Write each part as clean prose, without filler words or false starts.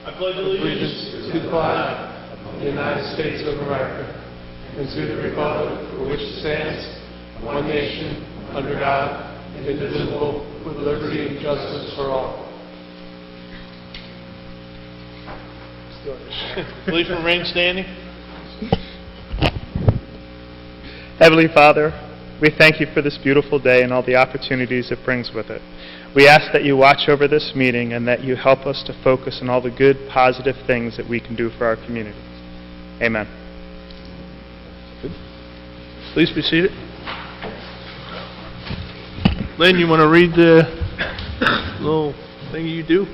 I pledge allegiance to the flag of the United States of America and to the republic for which it stands, one nation, under God, indivisible, with liberty and justice for all. Please remain standing. Heavenly Father, we thank you for this beautiful day and all the opportunities it brings with it. We ask that you watch over this meeting and that you help us to focus on all the good, positive things that we can do for our community. Amen. Please be seated. Lynn, you want to read the little thing you do?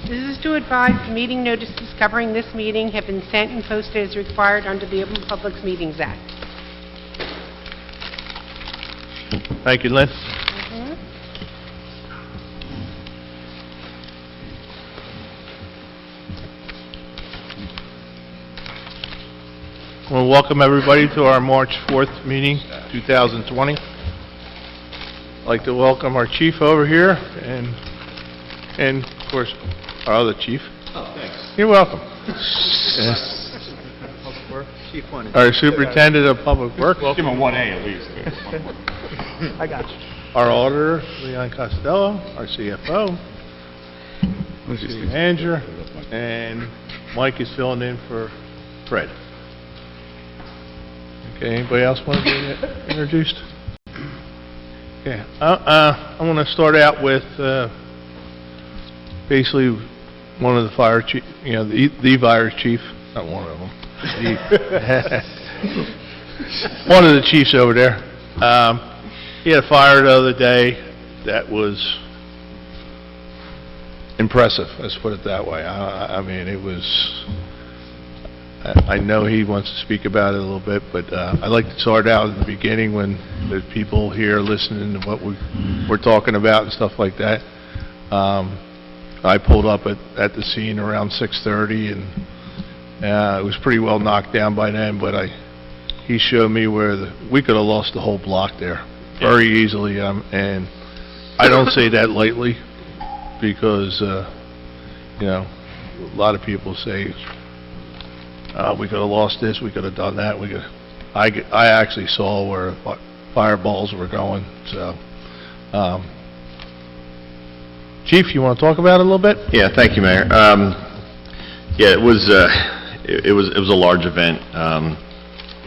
This is to advise the meeting notices covering this meeting have been sent and posted as required under the Open Public Meetings Act. Thank you, Lynn. I want to welcome everybody to our March 4th meeting, 2020. I'd like to welcome our chief over here and of course, our other chief. Oh, thanks. You're welcome. Chief wanted. Our superintendent of public works. Give him 1A at least. I got you. Our auditor, Leon Costello, our CFO, city manager, and Mike is filling in for Fred. Okay, anybody else want to be introduced? Okay, I want to start out with basically one of the fire chief, the fire chief, not one of them. One of the chiefs over there. He had a fire the other day that was impressive, let's put it that way. I mean, it was, I know he wants to speak about it a little bit, but I'd like to start out at the beginning when there's people here listening to what we're talking about and stuff like that. I pulled up at the scene around 6:30 and it was pretty well knocked down by then, but he showed me where we could have lost the whole block there very easily, and I don't say that lightly because, a lot of people say, we could have lost this, we could have done that, I actually saw where fireballs were going, so, Chief, you want to talk about it a little bit? Yeah, thank you, Mayor. Yeah, it was a large event.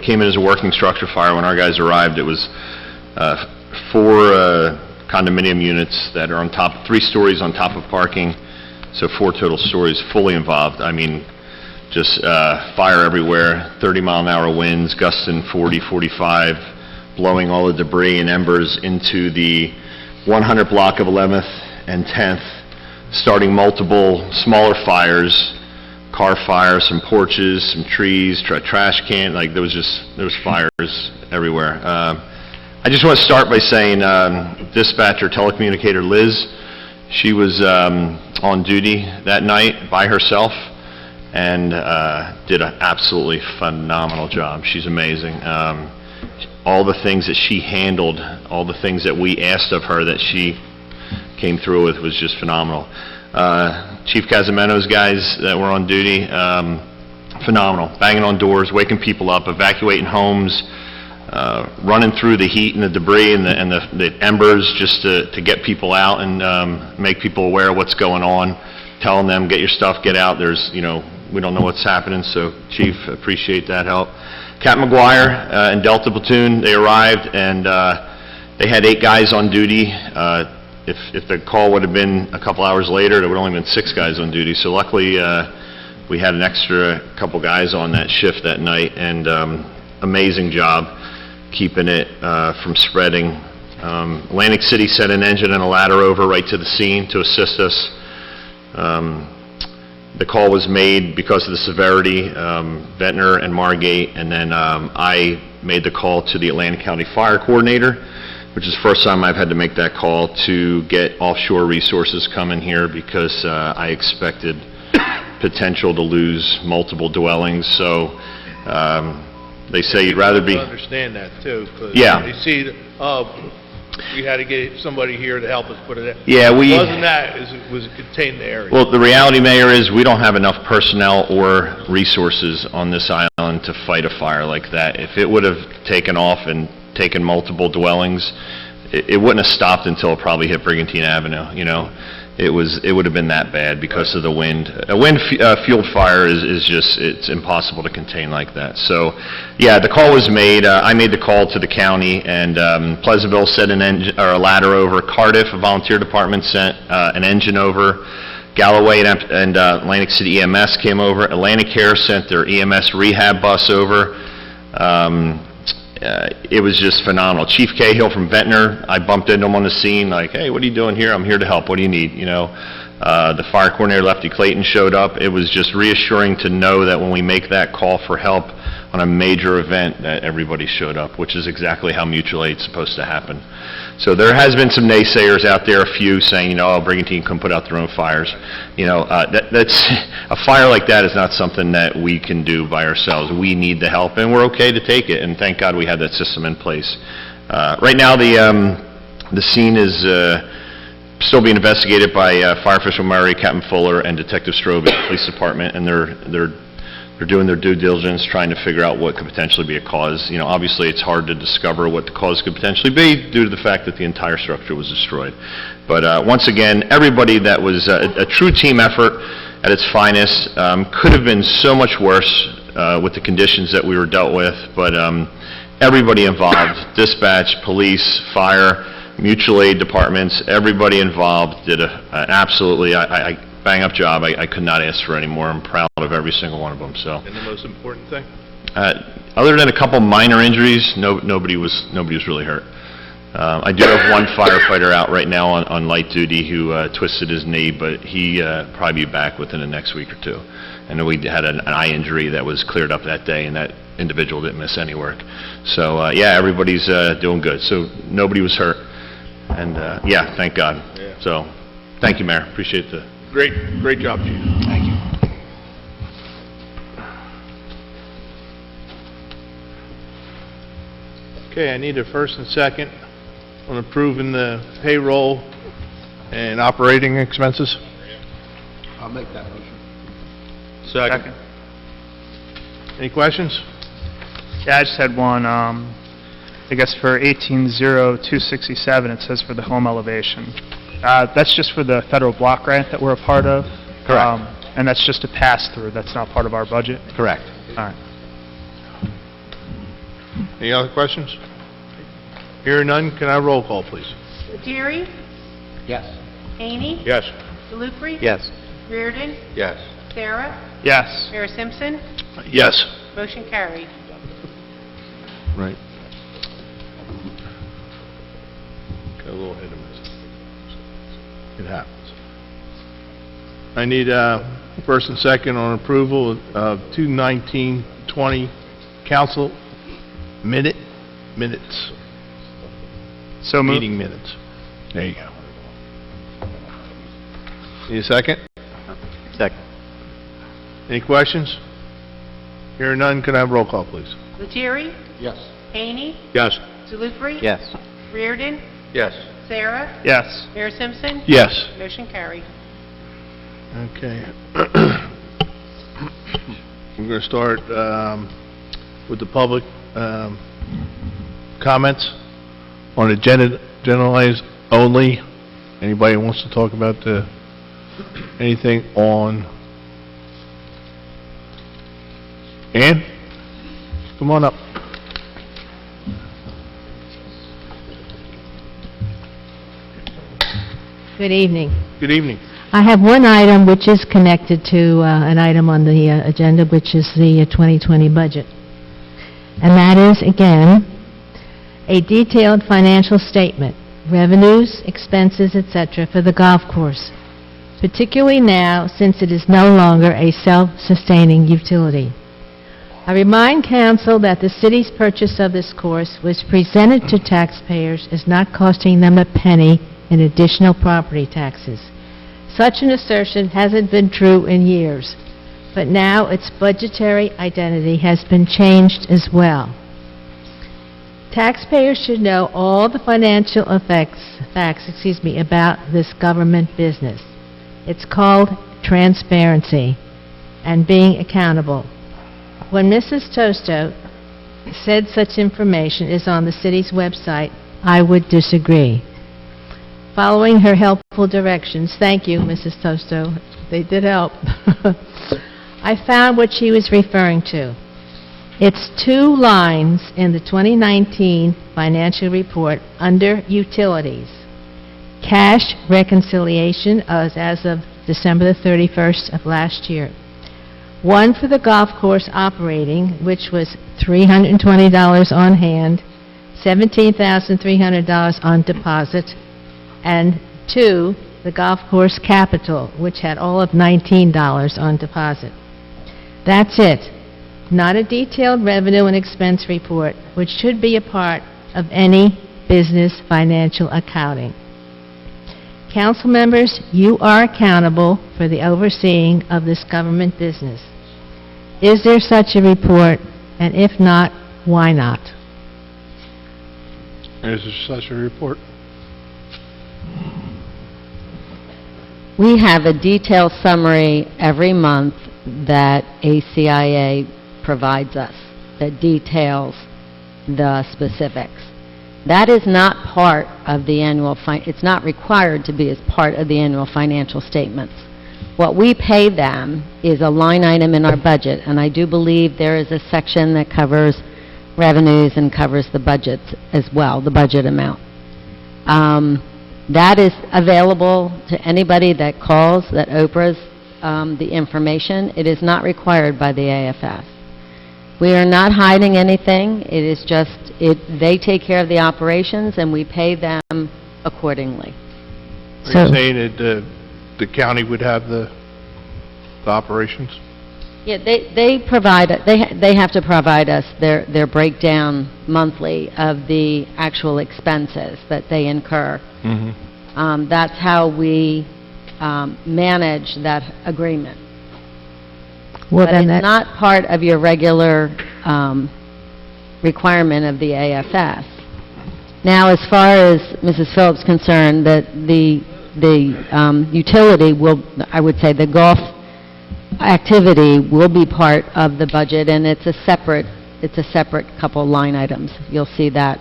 Came in as a working structure fire. When our guys arrived, it was 4 condominium units that are on top, 3 stories on top of parking, so 4 total stories, fully involved. I mean, just fire everywhere, 30-mile-an-hour winds, gusting 40, 45, blowing all the debris and embers into the 100 block of 11th and 10th, starting multiple smaller fires, car fire, some porches, some trees, trash can, like there was fires everywhere. I just want to start by saying dispatcher telecommunicator Liz, she was on duty that night by herself and did an absolutely phenomenal job. She's amazing. All the things that she handled, all the things that we asked of her that she came through with was just phenomenal. Chief Casameno's guys that were on duty, phenomenal. Banging on doors, waking people up, evacuating homes, running through the heat and the debris and the embers just to get people out and make people aware of what's going on, telling them, get your stuff, get out. There's, we don't know what's happening, so Chief, appreciate that help. Cap McGuire and Delta Platoon, they arrived and they had 8 guys on duty. If the call would have been a couple hours later, there would have only been 6 guys on duty. So luckily, we had an extra couple guys on that shift that night, and amazing job keeping it from spreading. Atlantic City sent an engine and a ladder over right to the scene to assist us. The call was made because of the severity, Ventnor and Margate, and then I made the call to the Atlantic County Fire Coordinator, which is the first time I've had to make that call to get offshore resources coming here because I expected potential to lose multiple dwellings. So they say you'd rather be... I understand that too, because Yeah. they see, we had to get somebody here to help us put it in. Yeah, we... It wasn't that, it was contain the area. Well, the reality, Mayor, is we don't have enough personnel or resources on this island to fight a fire like that. If it would have taken off and taken multiple dwellings, it wouldn't have stopped until it probably hit Brigantine Avenue, you know? It would have been that bad because of the wind. A wind-fueled fire is just, it's impossible to contain like that. So, yeah, the call was made. I made the call to the county, and Pleasantville sent a ladder over. Cardiff, a volunteer department, sent an engine over. Galloway and Atlantic City EMS came over. Atlanticare sent their EMS rehab bus over. It was just phenomenal. Chief Cahill from Ventnor, I bumped into him on the scene, like, hey, what are you doing here? I'm here to help. What do you need? You know, the fire coordinator, Lefty Clayton, showed up. It was just reassuring to know that when we make that call for help on a major event, that everybody showed up, which is exactly how mutual aid's supposed to happen. So there has been some naysayers out there, a few saying, you know, oh, Brigantine couldn't put out their own fires. You know, that's a fire like that is not something that we can do by ourselves. We need the help, and we're okay to take it, and thank God we have that system in place. Right now, the scene is still being investigated by Fire Official Murray, Captain Fuller, and Detective Strobe at the Police Department, and they're doing their due diligence, trying to figure out what could potentially be a cause. You know, obviously, it's hard to discover what the cause could potentially be due to the fact that the entire structure was destroyed. But once again, everybody, that was a true team effort at its finest. Could have been so much worse with the conditions that we were dealt with, but everybody involved, dispatch, police, fire, mutual aid departments, everybody involved did an absolutely bang-up job. I could not ask for any more. I'm proud of every single one of them. So, And the most important thing? other than a couple minor injuries, nobody was really hurt. I do have one firefighter out right now on light duty who twisted his knee, but he probably be back within the next week or two. And then we had an eye injury that was cleared up that day, and that individual didn't miss any work. So, yeah, everybody's doing good. So nobody was hurt. And, yeah, thank God. Yeah. So, thank you, Mayor. Appreciate the... Great job, Chief. Thank you. Okay, I need a first and second on approving the payroll and operating expenses. I'll make that motion. Second. Any questions? Yeah, I just had one, I guess for 180267, it says for the home elevation. That's just for the federal block grant that we're a part of? Correct. And that's just a pass-through, that's not part of our budget? Correct. All right. Any other questions? Hearing none, can I have roll call, please? Lettieri? Yes. Haney? Yes. DeLucre? Yes. Reardon? Yes. Sarah? Yes. Mayor Simpson? Yes. Motion carried. Right. Got a little hit and miss. It happens. I need first and second on approval of 2/19/20 council minutes, So moved. meeting minutes. There you go. Need a second? Second. Any questions? Hearing none, can I have roll call, please? Lettieri? Yes. Haney? Yes. DeLucre? Yes. Reardon? Yes. Sarah? Yes. Mayor Simpson? Yes. Motion carried. Okay. We're going to start with the public comments on agenda, generalized only. Anybody wants to talk about anything on... Ann? Come on up. Good evening. Good evening. I have one item which is connected to an item on the agenda, which is the 2020 budget. And that is, again, a detailed financial statement, revenues, expenses, etc., for the golf course, particularly now since it is no longer a self-sustaining utility. I remind council that the city's purchase of this course was presented to taxpayers as not costing them a penny in additional property taxes. Such an assertion hasn't been true in years, but now its budgetary identity has been changed as well. Taxpayers should know all the financial facts, about this government business. It's called transparency and being accountable. When Mrs. Tosto said such information is on the city's website, I would disagree. Following her helpful directions, thank you, Mrs. Tosto, they did help, I found what she was referring to. It's 2 lines in the 2019 financial report under Utilities. Cash reconciliation as of December the 31st of last year. One for the golf course operating, which was $320 on hand, $17,300 on deposit, and 2, the golf course capital, which had all of $19 on deposit. That's it. Not a detailed revenue and expense report, which should be a part of any business financial accounting. Council members, you are accountable for the overseeing of this government business. Is there such a report, and if not, why not? Is there such a report? We have a detailed summary every month that ACIA provides us that details the specifics. That is not part of the annual, it's not required to be as part of the annual financial statements. What we pay them is a line item in our budget, and I do believe there is a section that covers revenues and covers the budgets as well, the budget amount. That is available to anybody that calls, that Oprah's the information. It is not required by the AFS. We are not hiding anything. It is just, they take care of the operations, and we pay them accordingly. Are you saying that the county would have the operations? Yeah, they provide, they have to provide us their breakdown monthly of the actual expenses that they incur. Mm-hmm. That's how we manage that agreement. Well, But then it's not part of your regular requirement of the AFS. Now, as far as Mrs. Phillips is concerned, that the utility will, I would say, the golf activity will be part of the budget, and it's a separate couple line items. You'll see that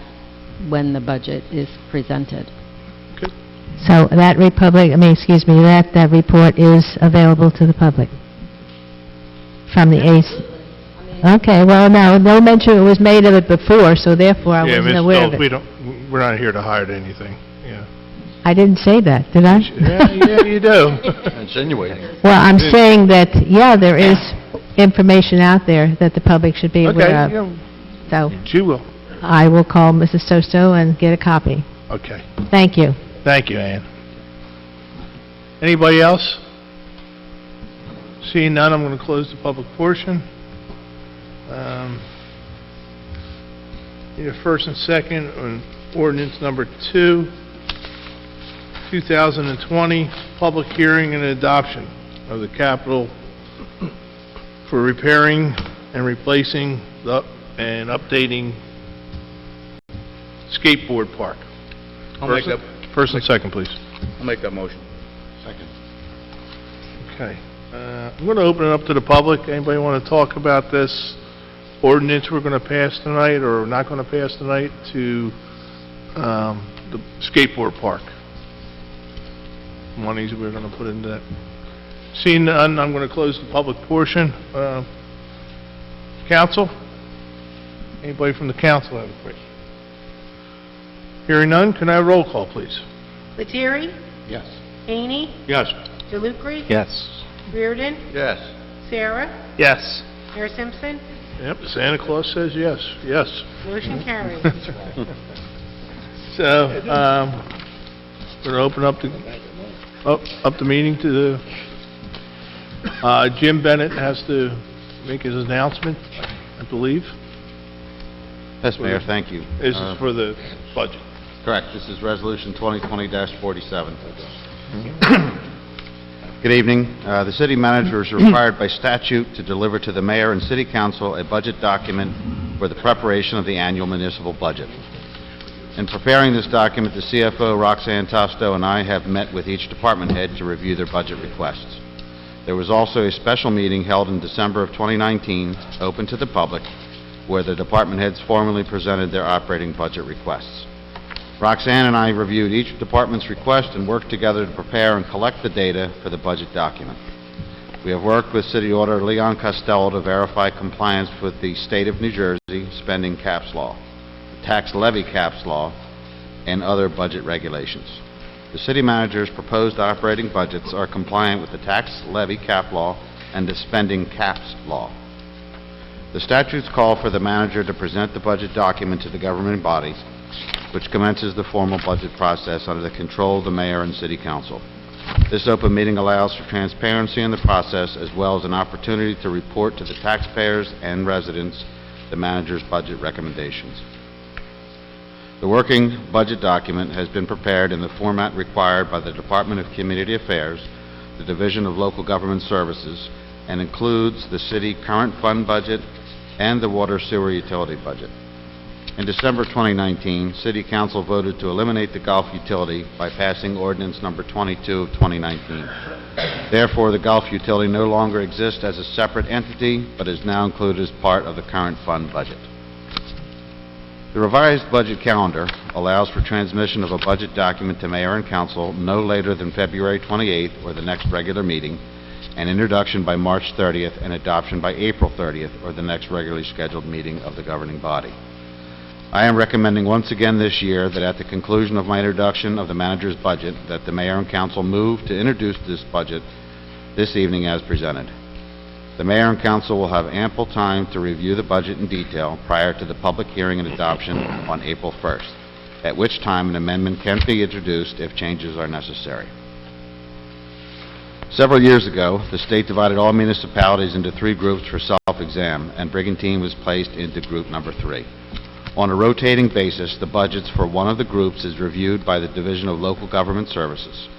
when the budget is presented. So that that report is available to the public from the ACE. Okay, well, no mention was made of it before, so therefore I Yeah, wasn't Ms. aware of Phillips, it. we're not here to hide anything, yeah. I didn't say that, did I? Yeah, you do. Insinuating. Well, I'm saying that, yeah, there is information out there that the public should be aware Okay, of. yeah, So she will. I will call Mrs. Tosto and get a copy. Okay, Thank you. thank you, Ann. Anybody else? Seeing none, I'm going to close the public portion. Need a first and second on ordinance number 2, 2020, public hearing and adoption of the capital for repairing and replacing and updating skateboard park. First and second, please. I'll make that motion. Second. Okay. I'm going to open it up to the public. Anybody want to talk about this ordinance we're going to pass tonight or not going to pass tonight to the skateboard park? Monies we're going to put into that. Seeing none, I'm going to close the public portion. Council? Anybody from the council have a question? Hearing none, can I have a roll call, please? Lettieri? Yes. Haney? Yes. DeLucre? Yes. Reardon? Yes. Sarah? Yes. Mayor Simpson? Yep, Santa Claus says yes. Yes. Motion carries. So, we're going to open up the meeting to the, Jim Bennett has to make his announcement, I believe. Yes, Mayor, thank you. This is for the budget. Correct, this is Resolution 2020-47. Good evening. The city manager is required by statute to deliver to the mayor and city council a budget document for the preparation of the annual municipal budget. In preparing this document, the CFO, Roxanne Tosto, and I have met with each department head to review their budget requests. There was also a special meeting held in December of 2019, open to the public, where the department heads formally presented their operating budget requests. Roxanne and I reviewed each department's request and worked together to prepare and collect the data for the budget document. We have worked with City Auditor Leon Costello to verify compliance with the State of New Jersey spending caps law, tax levy caps law, and other budget regulations. The city manager's proposed operating budgets are compliant with the tax levy cap law and the spending caps law. The statutes call for the manager to present the budget document to the governing body, which commences the formal budget process under the control of the mayor and city council. This open meeting allows for transparency in the process as well as an opportunity to report to the taxpayers and residents the manager's budget recommendations. The working budget document has been prepared in the format required by the Department of Community Affairs, the Division of Local Government Services, and includes the city current fund budget and the water sewer utility budget. In December 2019, City Council voted to eliminate the Gulf utility by passing Ordinance Number 22 of 2019. Therefore, the Gulf utility no longer exists as a separate entity, but is now included as part of the current fund budget. The revised budget calendar allows for transmission of a budget document to Mayor and Council no later than February 28th or the next regular meeting, and introduction by March 30th and adoption by April 30th or the next regularly scheduled meeting of the governing body. I am recommending once again this year that at the conclusion of my introduction of the manager's budget, that the Mayor and Council move to introduce this budget this evening as presented. The Mayor and Council will have ample time to review the budget in detail prior to the public hearing and adoption on April 1st, at which time an amendment can be introduced if changes are necessary. Several years ago, the state divided all municipalities into 3 groups for self-exam, and Brigantine was placed into group number 3. On a rotating basis, the budgets for one of the groups is reviewed by the Division of Local Government Services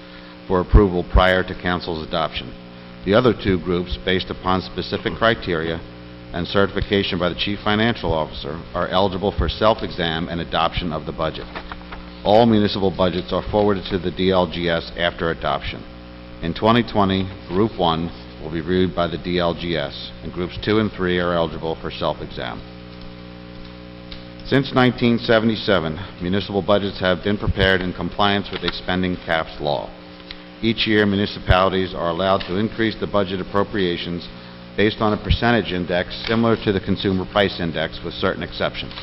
for approval prior to Council's adoption. The other 2 groups, based upon specific criteria and certification by the Chief Financial Officer, are eligible for self-exam and adoption of the budget. All municipal budgets are forwarded to the DLGS after adoption. In 2020, Group 1 will be reviewed by the DLGS, and Groups 2 and 3 are eligible for self-exam. Since 1977, municipal budgets have been prepared in compliance with a spending caps law. Each year, municipalities are allowed to increase the budget appropriations based on a percentage index similar to the Consumer Price Index with certain exceptions.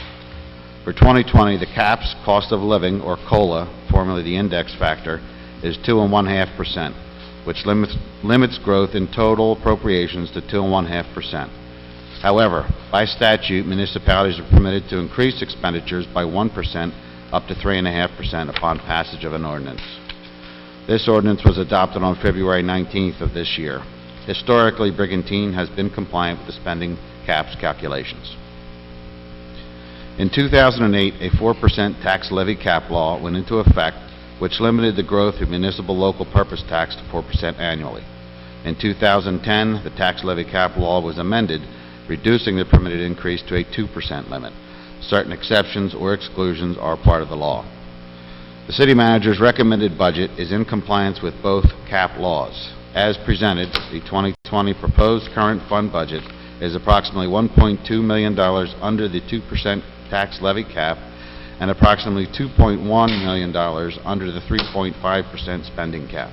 For 2020, the CAPS, cost of living, or COLA, formerly the index factor, is 2.5%, which limits growth in total appropriations to 2.5%. However, by statute, municipalities are permitted to increase expenditures by 1% up to 3.5% upon passage of an ordinance. This ordinance was adopted on February 19th of this year. Historically, Brigantine has been compliant with the spending caps calculations. In 2008, a 4% tax levy cap law went into effect, which limited the growth of municipal local purpose tax to 4% annually. In 2010, the tax levy cap law was amended, reducing the permitted increase to a 2% limit. Certain exceptions or exclusions are part of the law. The city manager's recommended budget is in compliance with both cap laws. As presented, the 2020 proposed current fund budget is approximately $1.2 million under the 2% tax levy cap and approximately $2.1 million under the 3.5% spending cap.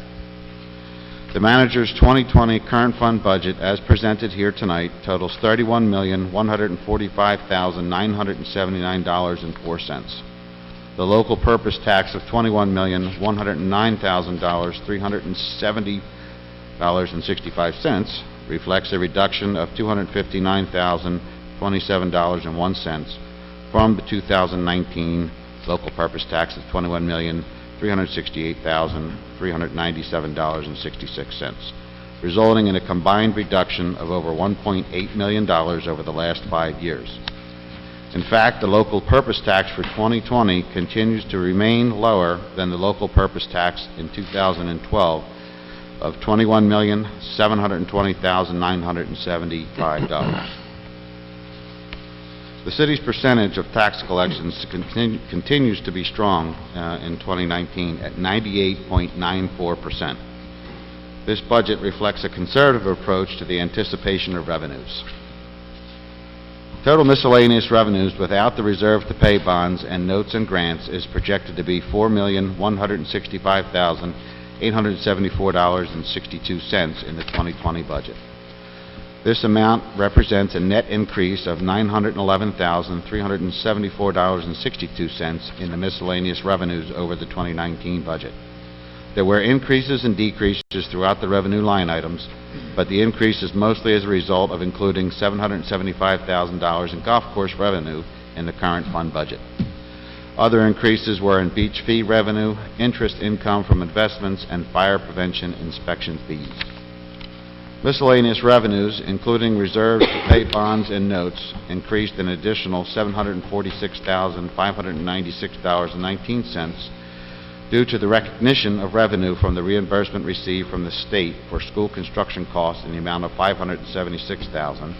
The manager's 2020 current fund budget, as presented here tonight, totals $31,145,979.04. The local purpose tax of $21,109,370.65 reflects a reduction of $259,027.01 from the 2019 local purpose tax of $21,368,397.66, resulting in a combined reduction of over $1.8 million over the last 5 years. In fact, the local purpose tax for 2020 continues to remain lower than the local purpose tax in 2012 of $21,720,975. The city's percentage of tax collections continues to be strong in 2019 at 98.94%. This budget reflects a conservative approach to the anticipation of revenues. Total miscellaneous revenues without the reserve to pay bonds and notes and grants is projected to be $4,165,874.62 in the 2020 budget. This amount represents a net increase of $911,374.62 in the miscellaneous revenues over the 2019 budget. There were increases and decreases throughout the revenue line items, but the increase is mostly as a result of including $775,000 in golf course revenue in the current fund budget. Other increases were in beach fee revenue, interest income from investments, and fire prevention inspection fees. Miscellaneous revenues, including reserves to pay bonds and notes, increased an additional $746,596.19 due to the recognition of revenue from the reimbursement received from the state for school construction costs in the amount of $576,000,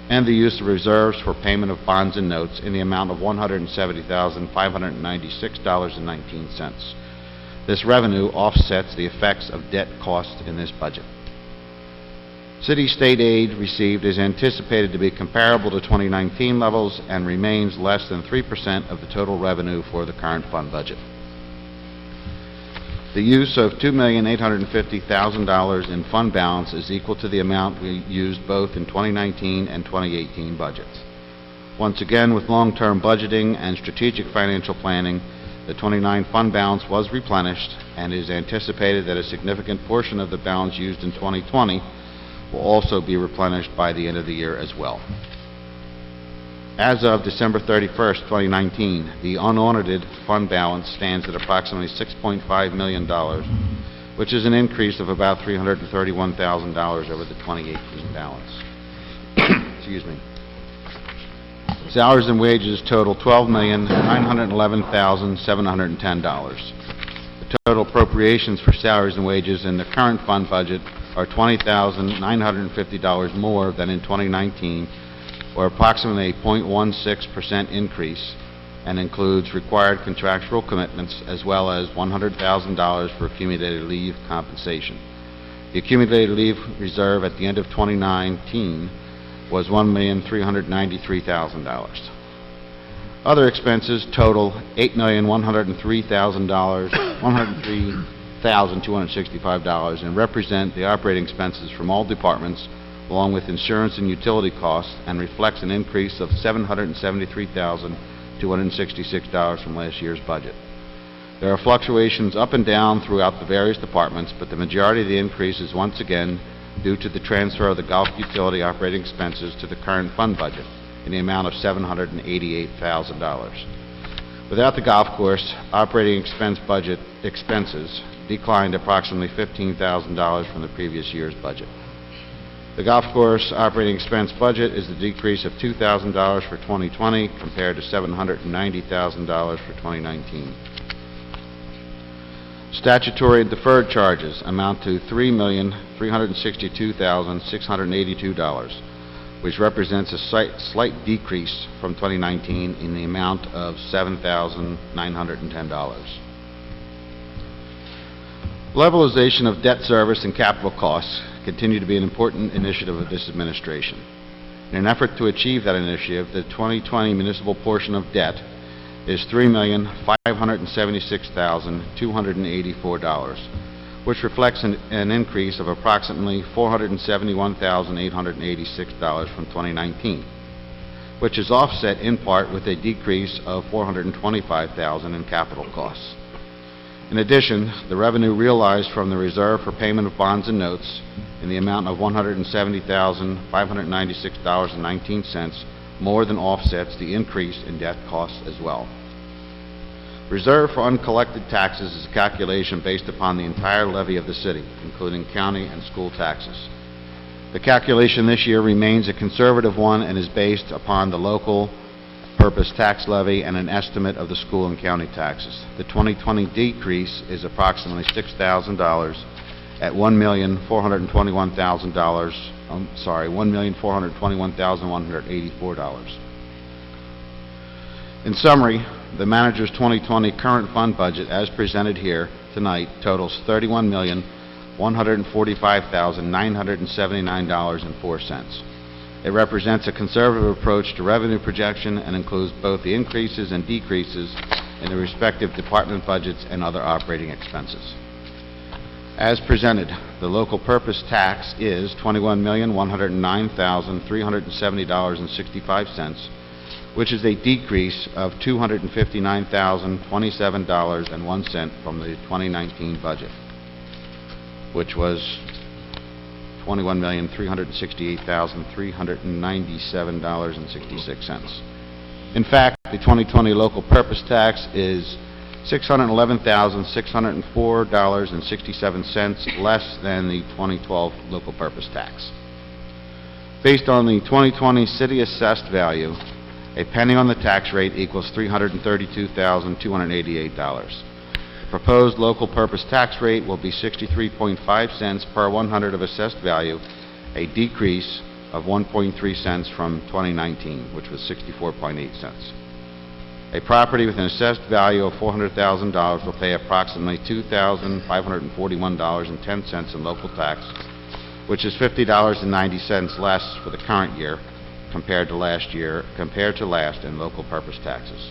and the use of reserves for payment of bonds and notes in the amount of $170,596.19. This revenue offsets the effects of debt costs in this budget. City state aid received is anticipated to be comparable to 2019 levels and remains less than 3% of the total revenue for the current fund budget. The use of $2,850,000 in fund balance is equal to the amount we used both in 2019 and 2018 budgets. Once again, with long-term budgeting and strategic financial planning, the 29 fund balance was replenished, and it is anticipated that a significant portion of the balance used in 2020 will also be replenished by the end of the year as well. As of December 31st, 2019, the unaudited fund balance stands at approximately $6.5 million, which is an increase of about $331,000 over the 2018 balance. Excuse me. Salaries and wages total $12,911,710. The total appropriations for salaries and wages in the current fund budget are $20,950 more than in 2019, or approximately a 0.16% increase, and includes required contractual commitments as well as $100,000 for accumulated leave compensation. The accumulated leave reserve at the end of 2019 was $1,393,000. Other expenses total $8,103,265 and represent the operating expenses from all departments, along with insurance and utility costs, and reflects an increase of $773,266 from last year's budget. There are fluctuations up and down throughout the various departments, but the majority of the increase is once again due to the transfer of the golf utility operating expenses to the current fund budget in the amount of $788,000. Without the golf course, operating expenses declined approximately $15,000 from the previous year's budget. The golf course operating expense budget is a decrease of $2,000 for 2020 compared to $790,000 for 2019. Statutory and deferred charges amount to $3,362,682, which represents a slight decrease from 2019 in the amount of $7,910. Levelization of debt service and capital costs continue to be an important initiative of this administration. In an effort to achieve that initiative, the 2020 municipal portion of debt is $3,576,284, which reflects an increase of approximately $471,886 from 2019, which is offset in part with a decrease of $425,000 in capital costs. In addition, the revenue realized from the reserve for payment of bonds and notes in the amount of $170,596.19 more than offsets the increase in debt costs as well. Reserve for uncollected taxes is a calculation based upon the entire levy of the city, including county and school taxes. The calculation this year remains a conservative one and is based upon the local purpose tax levy and an estimate of the school and county taxes. The 2020 decrease is approximately $6,000 at $1,421,184. In summary, the manager's 2020 current fund budget, as presented here tonight, totals $31,145,979.04. It represents a conservative approach to revenue projection and includes both the increases and decreases in the respective department budgets and other operating expenses. As presented, the local purpose tax is $21,109,370.65, which is a decrease of $259,027.01 from the 2019 budget, which was $21,368,397.66. In fact, the 2020 local purpose tax is $611,604.67 less than the 2012 local purpose tax. Based on the 2020 city assessed value, a penny on the tax rate equals $332,288. The proposed local purpose tax rate will be 63.5 cents per 100 of assessed value, a decrease of 1.3 cents from 2019, which was 64.8 cents. A property with an assessed value of $400,000 will pay approximately $2,541.10 in local tax, which is $50.90 less for the current year compared to last in local purpose taxes.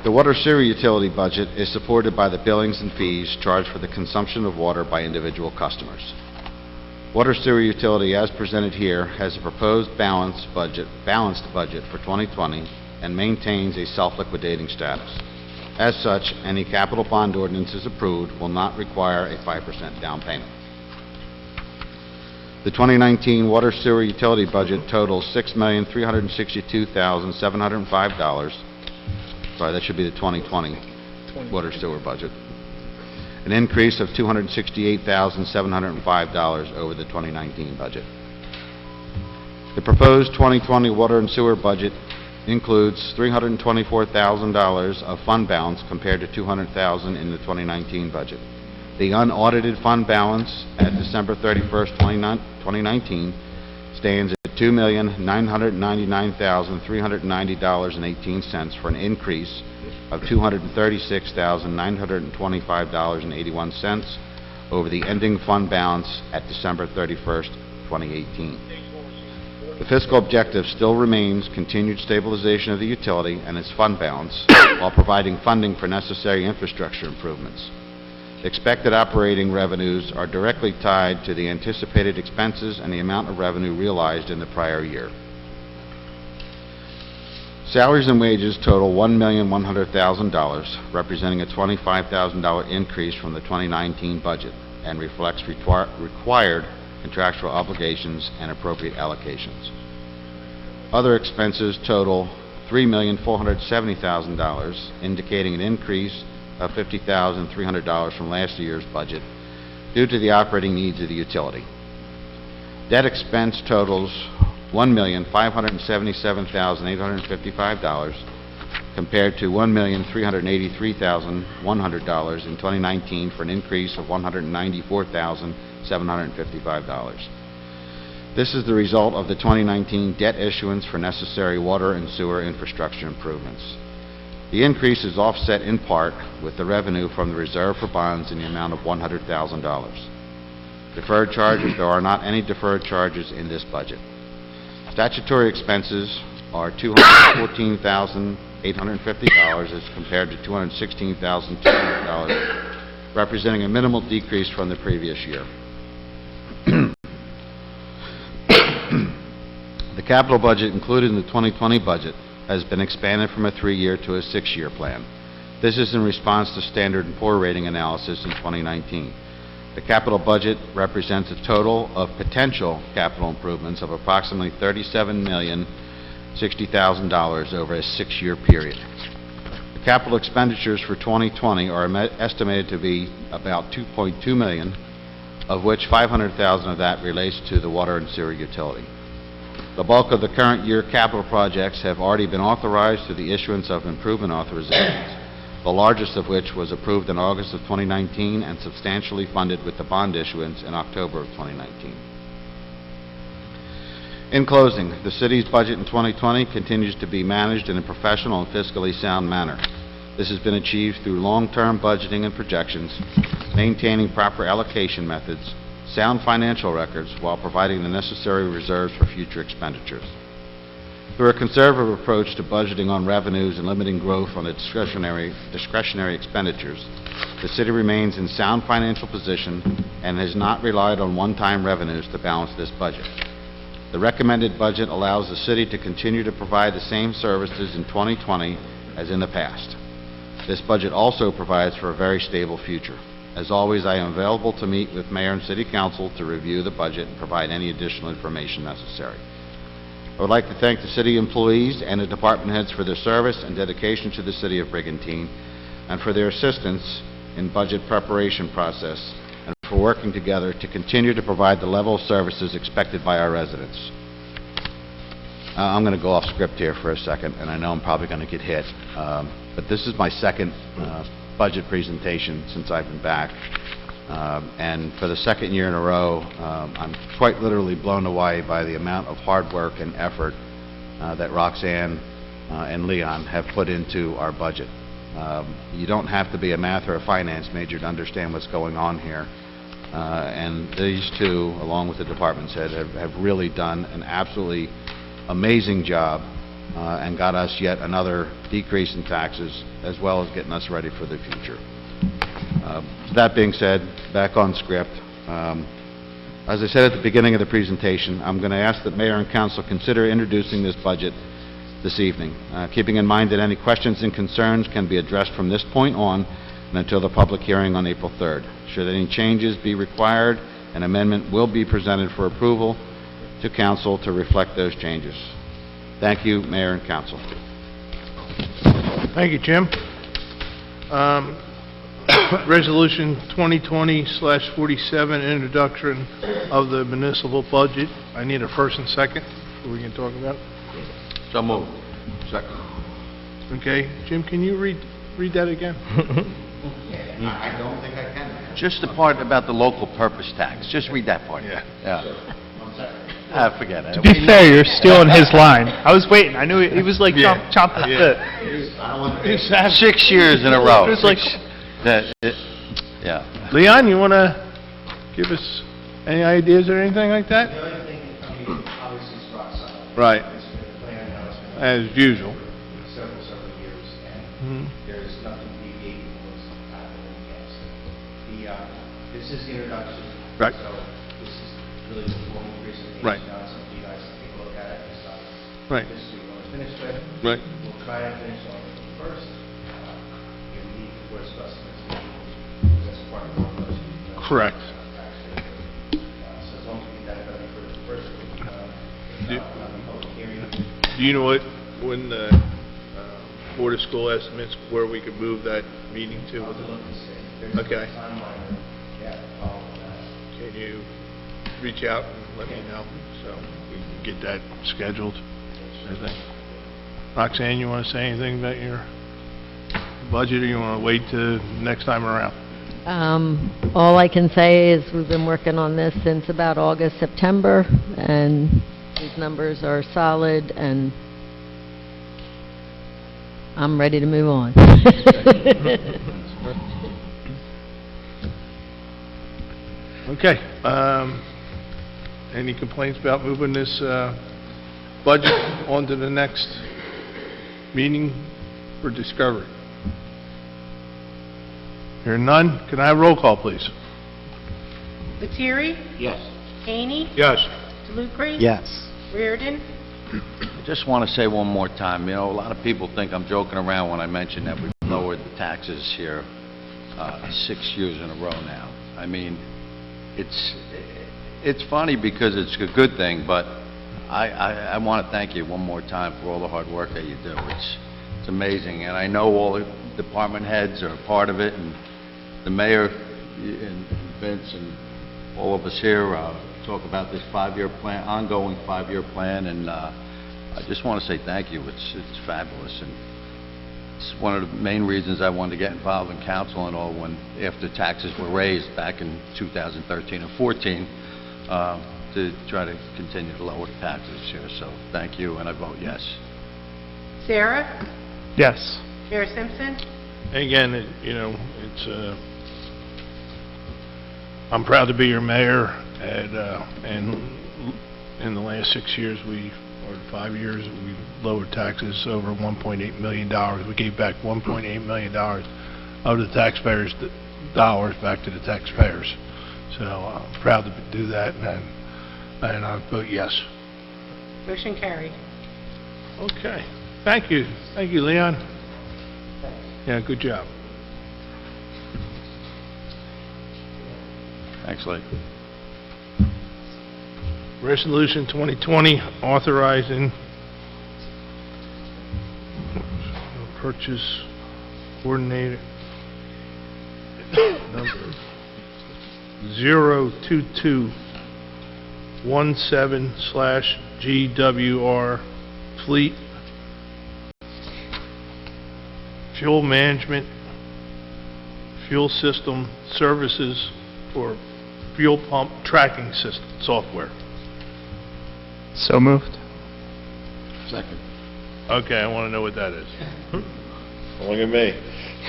The water sewer utility budget is supported by the billings and fees charged for the consumption of water by individual customers. Water sewer utility, as presented here, has a proposed balanced budget for 2020 and maintains a self-liquidating status. As such, any capital bond ordinances approved will not require a 5% down payment. The 2019 water sewer utility budget totals $6,362,705. Sorry, that should be the 2020 water sewer budget. An increase of $268,705 over the 2019 budget. The proposed 2020 water and sewer budget includes $324,000 of fund balance compared to $200,000 in the 2019 budget. The unaudited fund balance at December 31st, 2019 stands at $2,999,390.18 for an increase of $236,925.81 over the ending fund balance at December 31st, 2018. The fiscal objective still remains continued stabilization of the utility and its fund balance while providing funding for necessary infrastructure improvements. Expected operating revenues are directly tied to the anticipated expenses and the amount of revenue realized in the prior year. Salaries and wages total $1,100,000, representing a $25,000 increase from the 2019 budget and reflects required contractual obligations and appropriate allocations. Other expenses total $3,470,000, indicating an increase of $50,300 from last year's budget due to the operating needs of the utility. Debt expense totals $1,577,855 compared to $1,383,100 in 2019 for an increase of $194,755. This is the result of the 2019 debt issuance for necessary water and sewer infrastructure improvements. The increase is offset in part with the revenue from the reserve for bonds in the amount of $100,000. Deferred charges, there are not any deferred charges in this budget. Statutory expenses are $214,850 as compared to $216,200, representing a minimal decrease from the previous year. The capital budget included in the 2020 budget has been expanded from a 3-year to a 6-year plan. This is in response to Standard & Poor rating analysis in 2019. The capital budget represents a total of potential capital improvements of approximately $37,060,000 over a 6-year period. The capital expenditures for 2020 are estimated to be about $2.2 million, of which $500,000 of that relates to the water and sewer utility. The bulk of the current year capital projects have already been authorized through the issuance of improvement authorizations, the largest of which was approved in August of 2019 and substantially funded with the bond issuance in October of 2019. In closing, the city's budget in 2020 continues to be managed in a professional and fiscally sound manner. This has been achieved through long-term budgeting and projections, maintaining proper allocation methods, sound financial records, while providing the necessary reserves for future expenditures. Through a conservative approach to budgeting on revenues and limiting growth on the discretionary expenditures, the city remains in sound financial position and has not relied on one-time revenues to balance this budget. The recommended budget allows the city to continue to provide the same services in 2020 as in the past. This budget also provides for a very stable future. As always, I am available to meet with Mayor and City Council to review the budget and provide any additional information necessary. I would like to thank the city employees and the department heads for their service and dedication to the city of Brigantine, and for their assistance in budget preparation process, and for working together to continue to provide the level of services expected by our residents. I'm going to go off script here for a second, and I know I'm probably going to get hit, but this is my second budget presentation since I've been back, and for the second year in a row, I'm quite literally blown away by the amount of hard work and effort that Roxanne and Leon have put into our budget. You don't have to be a math or a finance major to understand what's going on here, and these two, along with the department's head, have really done an absolutely amazing job and got us yet another decrease in taxes, as well as getting us ready for the future. That being said, back on script, as I said at the beginning of the presentation, I'm going to ask that Mayor and Council consider introducing this budget this evening, keeping in mind that any questions and concerns can be addressed from this point on and until the public hearing on April 3rd. Should any changes be required, an amendment will be presented for approval to Council to reflect those changes. Thank you, Mayor and Council. Thank you, Jim. Resolution 2020/47, introduction of the municipal budget. I need a first and second before we can talk about it. So moved. Second. Okay, Jim, can you read that again? I don't think I can. Just the part about the local purpose tax. Just read that part. Yeah. Forget it. To be fair, you're stealing his line. I was waiting. I knew he was like chomping at the bit. 6 years in a row. It was like, Yeah. Leon, you want to give us any ideas or anything like that? The only thing, obviously, is rock solid. Right. It's been a plan now, it's been As usual. several years, and there's nothing deviating from what's happening in Kansas. This is the introduction. Right. So this is really the formal presentation. Right. Now it's up to you guys to take a look at it and decide. Right. This is what we want to finish with. Right. We'll try and finish on the first. You need the board's estimates, because that's part of the budget. Correct. So as long as we get that done for the first, Do- public hearing. Do you know when the Board of School estimates where we could move that meeting to? I'll look and see. There's a Okay. timeline. Yeah, follow that. Can you reach out and let me know so we can get that scheduled? I think. Roxanne, you want to say anything about your budget, or you want to wait till next time around? All I can say is we've been working on this since about August, September, and these numbers are solid, and I'm ready to move on. Okay. Any complaints about moving this budget on to the next meeting for discovery? Hearing none, can I have roll call, please? Lettieri? Yes. Haney? Yes. DeLucre? Yes. Reardon? I just want to say one more time, a lot of people think I'm joking around when I mention that we've lowered the taxes here 6 years in a row now. I mean, it's funny because it's a good thing, but I want to thank you one more time for all the hard work that you do. It's amazing, and I know all the department heads are part of it, and the mayor and Vince and all of us here talk about this 5-year plan, ongoing 5-year plan, and I just want to say thank you. It's fabulous, and it's one of the main reasons I wanted to get involved in council and all when after taxes were raised back in 2013 and 14. to try to continue to lower the taxes here, so thank you, and I vote yes. Sarah? Yes. Mayor Simpson? Again, it's, I'm proud to be your mayor, and in the last 6 years, or 5 years, we lowered taxes over $1.8 million. We gave back $1.8 million of the taxpayers' dollars back to the taxpayers. So I'm proud to do that, and I vote yes. Motion carried. Okay. Thank you. Thank you, Leon. Yeah, good job. Thanks, Lee. Resolution 2020 authorizing purchase coordinator number 02217/GWR Fleet Fuel Management Fuel System Services for Fuel Pump Tracking System software. So moved. Second. Okay, I want to know what that is. Look at me.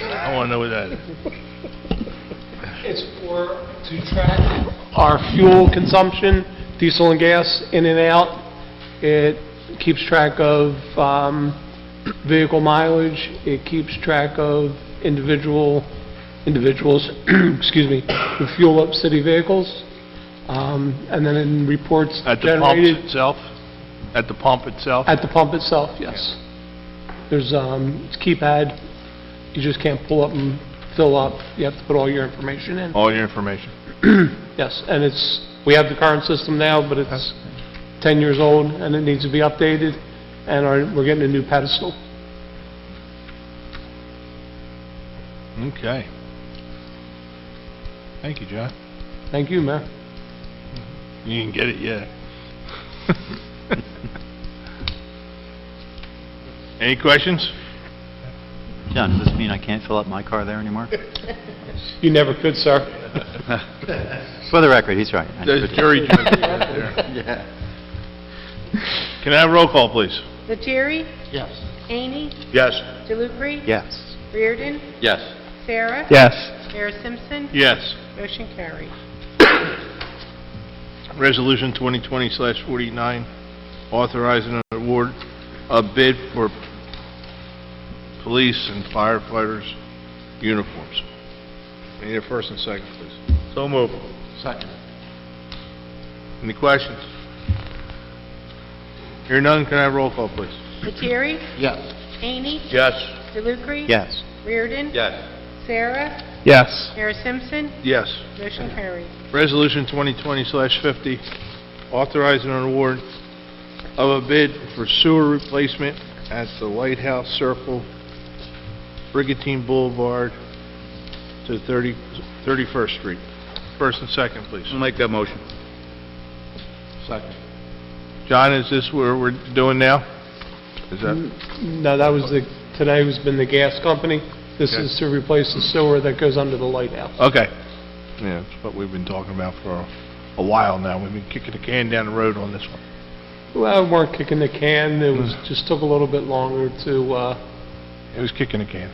I want to know what that is. It's to track our fuel consumption, diesel and gas, in and out. It keeps track of vehicle mileage. It keeps track of individuals, excuse me, who fuel up city vehicles. And then in reports At the pump generated itself? At the pump itself? at the pump itself, yes. There's, it's keypad. You just can't pull up and fill up. You have to put all your information in. All your information. Yes, and we have the current system now, but it's 10 years old, and it needs to be updated, and we're getting a new pedestal. Okay. Thank you, John. Thank you, Mayor. You didn't get it yet. Any questions? John, does this mean I can't fill up my car there anymore? You never could, sir. For the record, he's right. There's jury judges right there. Yeah. Can I have roll call, please? Lettieri? Yes. Haney? Yes. DeLucre? Yes. Reardon? Yes. Sarah? Yes. Mayor Simpson? Yes. Motion carried. Resolution 2020/49, authorizing an award of bid for police and firefighters' uniforms. I need a first and second, please. So moved. Second. Any questions? Hear none, can I have roll call, please? Lettieri? Yes. Haney? Yes. DeLucre? Yes. Reardon? Yes. Sarah? Yes. Mayor Simpson? Yes. Motion carried. Resolution 2020/50, authorizing an award of a bid for sewer replacement at the Lighthouse Circle, Brigantine Boulevard to 31st Street. First and second, please. I'll make that motion. Second. John, is this where we're doing now? Is that, No, that was today has been the gas company. This Okay. is to replace the sewer that goes under the lighthouse. okay. Yeah, that's what we've been talking about for a while now. We've been kicking the can down the road on this one. Well, we weren't kicking the can. It was just took a little bit longer to, It was kicking the can.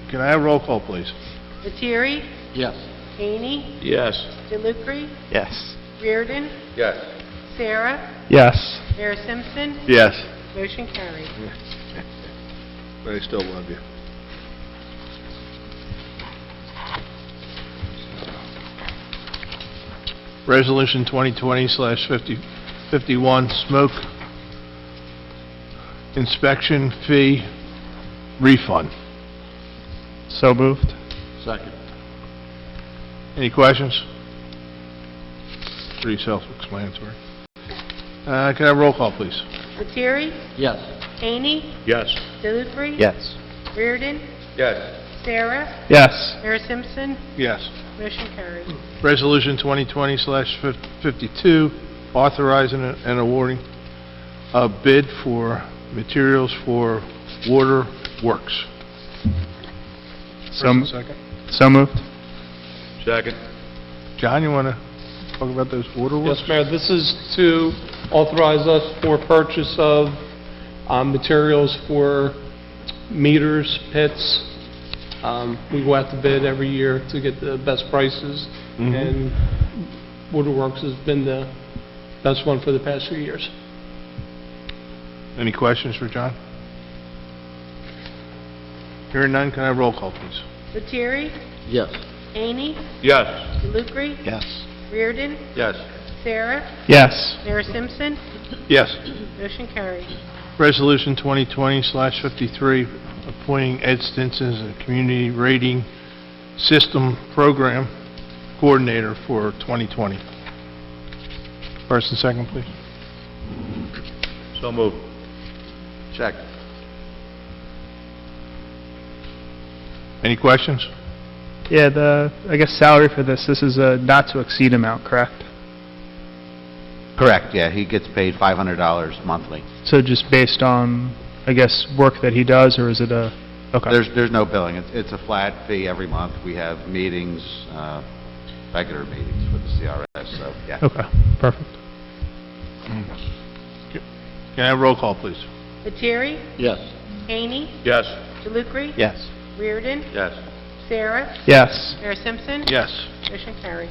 Can I have roll call, please? Lettieri? Yes. Haney? Yes. DeLucre? Yes. Reardon? Yes. Sarah? Yes. Mayor Simpson? Yes. Motion carried. But I still love you. Resolution 2020/51, smoke inspection fee refund. So moved. Second. Any questions? Pretty self-explanatory. Can I have roll call, please? Lettieri? Yes. Haney? Yes. DeLucre? Yes. Reardon? Yes. Sarah? Yes. Mayor Simpson? Yes. Motion carried. Resolution 2020/52, authorizing and awarding a bid for materials for water works. So Second. moved. Second. John, you want to talk about those waterworks? Yes, Mayor, this is to authorize us for purchase of materials for meters, pits. We go out to bid every year to get the best prices, and Waterworks has been the best one for the past few years. Any questions for John? Hearing none, can I have roll call, please? Lettieri? Yes. Haney? Yes. DeLucre? Yes. Reardon? Yes. Sarah? Yes. Mayor Simpson? Yes. Motion carried. Resolution 2020/53, appointing Ed Stinson as a Community Rating System Program Coordinator for 2020. First and second, please. So moved. Second. Any questions? Yeah, I guess salary for this is a not to exceed amount, correct? Correct, yeah, he gets paid $500 monthly. So just based on, I guess, work that he does, or is it a, okay. There's no billing. It's a flat fee every month. We have meetings, regular meetings with the CRS, so, yeah. Okay, perfect. Can I have roll call, please? Lettieri? Yes. Haney? Yes. DeLucre? Yes. Reardon? Yes. Sarah? Yes. Mayor Simpson? Yes. Motion carried.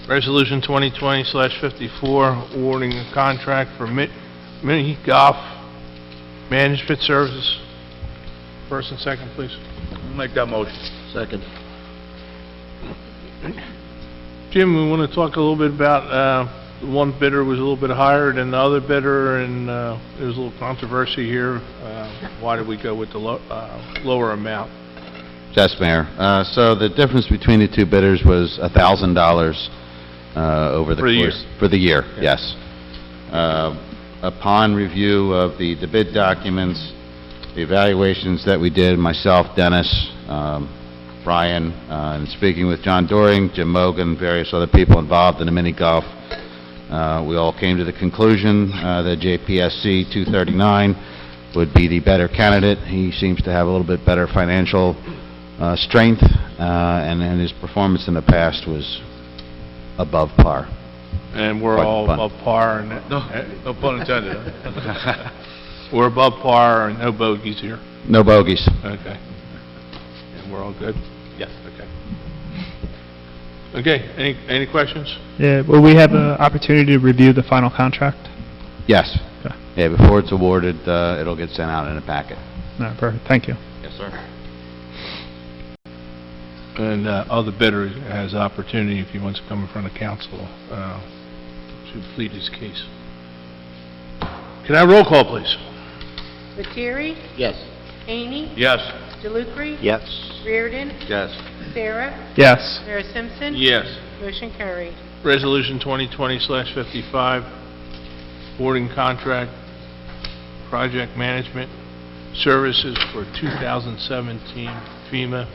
Resolution 2020/54, awarding a contract for mini golf management services. First and second, please. Make that motion. Second. Jim, we want to talk a little bit about, one bidder was a little bit higher than the other bidder, and there was a little controversy here. Why did we go with the lower amount? Yes, Mayor. So the difference between the two bidders was $1,000 over the For the year. course. For the year, yes. Upon review of the bid documents, the evaluations that we did, myself, Dennis, Brian, and speaking with John Doring, Jim Mogan, various other people involved in the mini golf, we all came to the conclusion that JPSC 239 would be the better candidate. He seems to have a little bit better financial strength, and his performance in the past was above par. And we're Pardon all the pun. above par, and No pun intended. we're above par, and no bogeys here. No bogeys. Okay. And we're all good? Yes. Okay. Any questions? Yeah, will we have an opportunity to review the final contract? Yes. Okay. Yeah, before it's awarded, it'll get sent out in a packet. No, perfect, thank you. Yes, sir. And other bidder has opportunity, if he wants to come in front of council, to plead his case. Can I have roll call, please? Lettieri? Yes. Haney? Yes. DeLucre? Yes. Reardon? Yes. Sarah? Yes. Mayor Simpson? Yes. Motion carried. Resolution 2020/55, awarding contract project management services for 2017 FEMA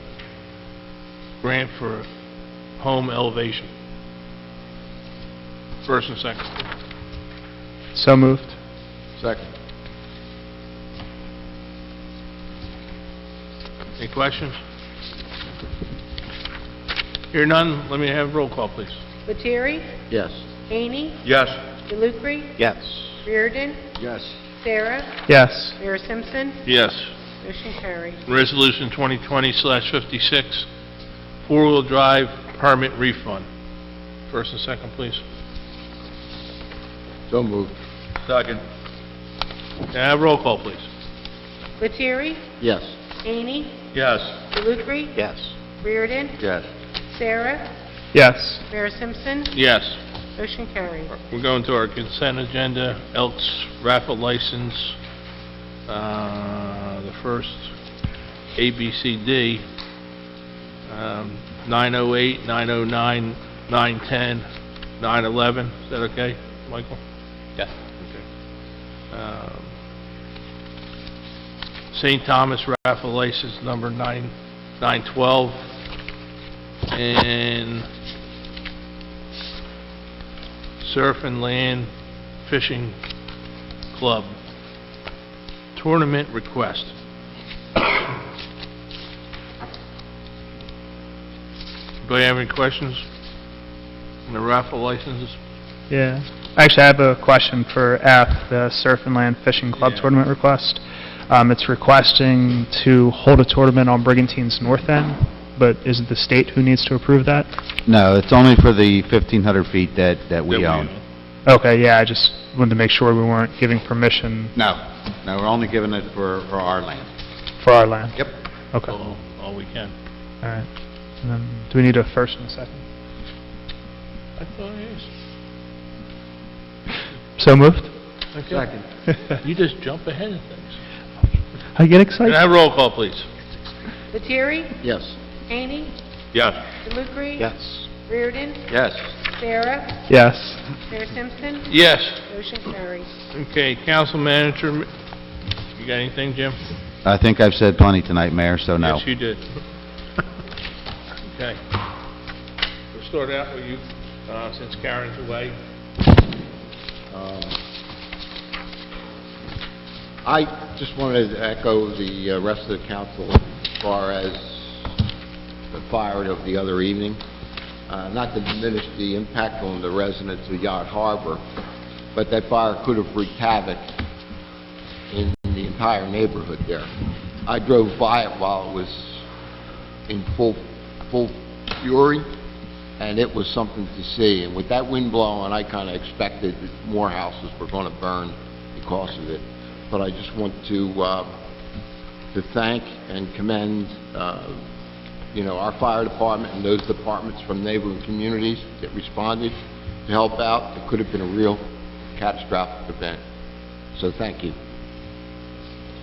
grant for home elevation. First and second. So moved. Second. Any questions? Hear none, let me have roll call, please. Lettieri? Yes. Haney? Yes. DeLucre? Yes. Reardon? Yes. Sarah? Yes. Mayor Simpson? Yes. Motion carried. Resolution 2020/56, four-wheel drive permit refund. First and second, please. So moved. Second. Can I have roll call, please? Lettieri? Yes. Haney? Yes. DeLucre? Yes. Reardon? Yes. Sarah? Yes. Mayor Simpson? Yes. Motion carried. We're going to our consent agenda, Elks raffle license, the first ABCD, 908, 909, 910, 911. Is that okay, Michael? Yes. Okay. St. Thomas raffle license number 912, and Surf and Land Fishing Club tournament request. Anybody have any questions on the raffle licenses? Yeah. Actually, I have a question for F, the Surf and Land Fishing Club Yeah. tournament request. It's requesting to hold a tournament on Brigantine's north end, but is it the state who needs to approve that? No, it's only for the 1,500 feet that we own. Okay, yeah, I just wanted to make sure we weren't giving permission No, we're only giving it for our land. for our land. Yep. Okay, All we can. all right. And then, do we need a first and a second? I thought So moved? yes. You just jump ahead of things. I get Can excited. I have roll call, please? Lettieri? Yes. Haney? Yes. Delalouchere? Yes. Reardon? Yes. Sarah? Yes. Mayor Simpson? Yes. Motion carries. Okay, council manager, you got anything, Jim? I think I've said plenty tonight, Mayor, so no. Yes, you did. Okay. We'll start out with you, since Karen's away. I just wanted to echo the rest of the council as far as the fire of the other evening. Not to diminish the impact on the residents of Yacht Harbor, but that fire could have wreaked havoc in the entire neighborhood there. I drove by it while it was in full fury, and it was something to see. And with that wind blowing, I kind of expected that more houses were going to burn because of it. But I just want to thank and commend, our fire department and those departments from neighboring communities that responded to help out. It could have been a real catastrophic event. So thank you.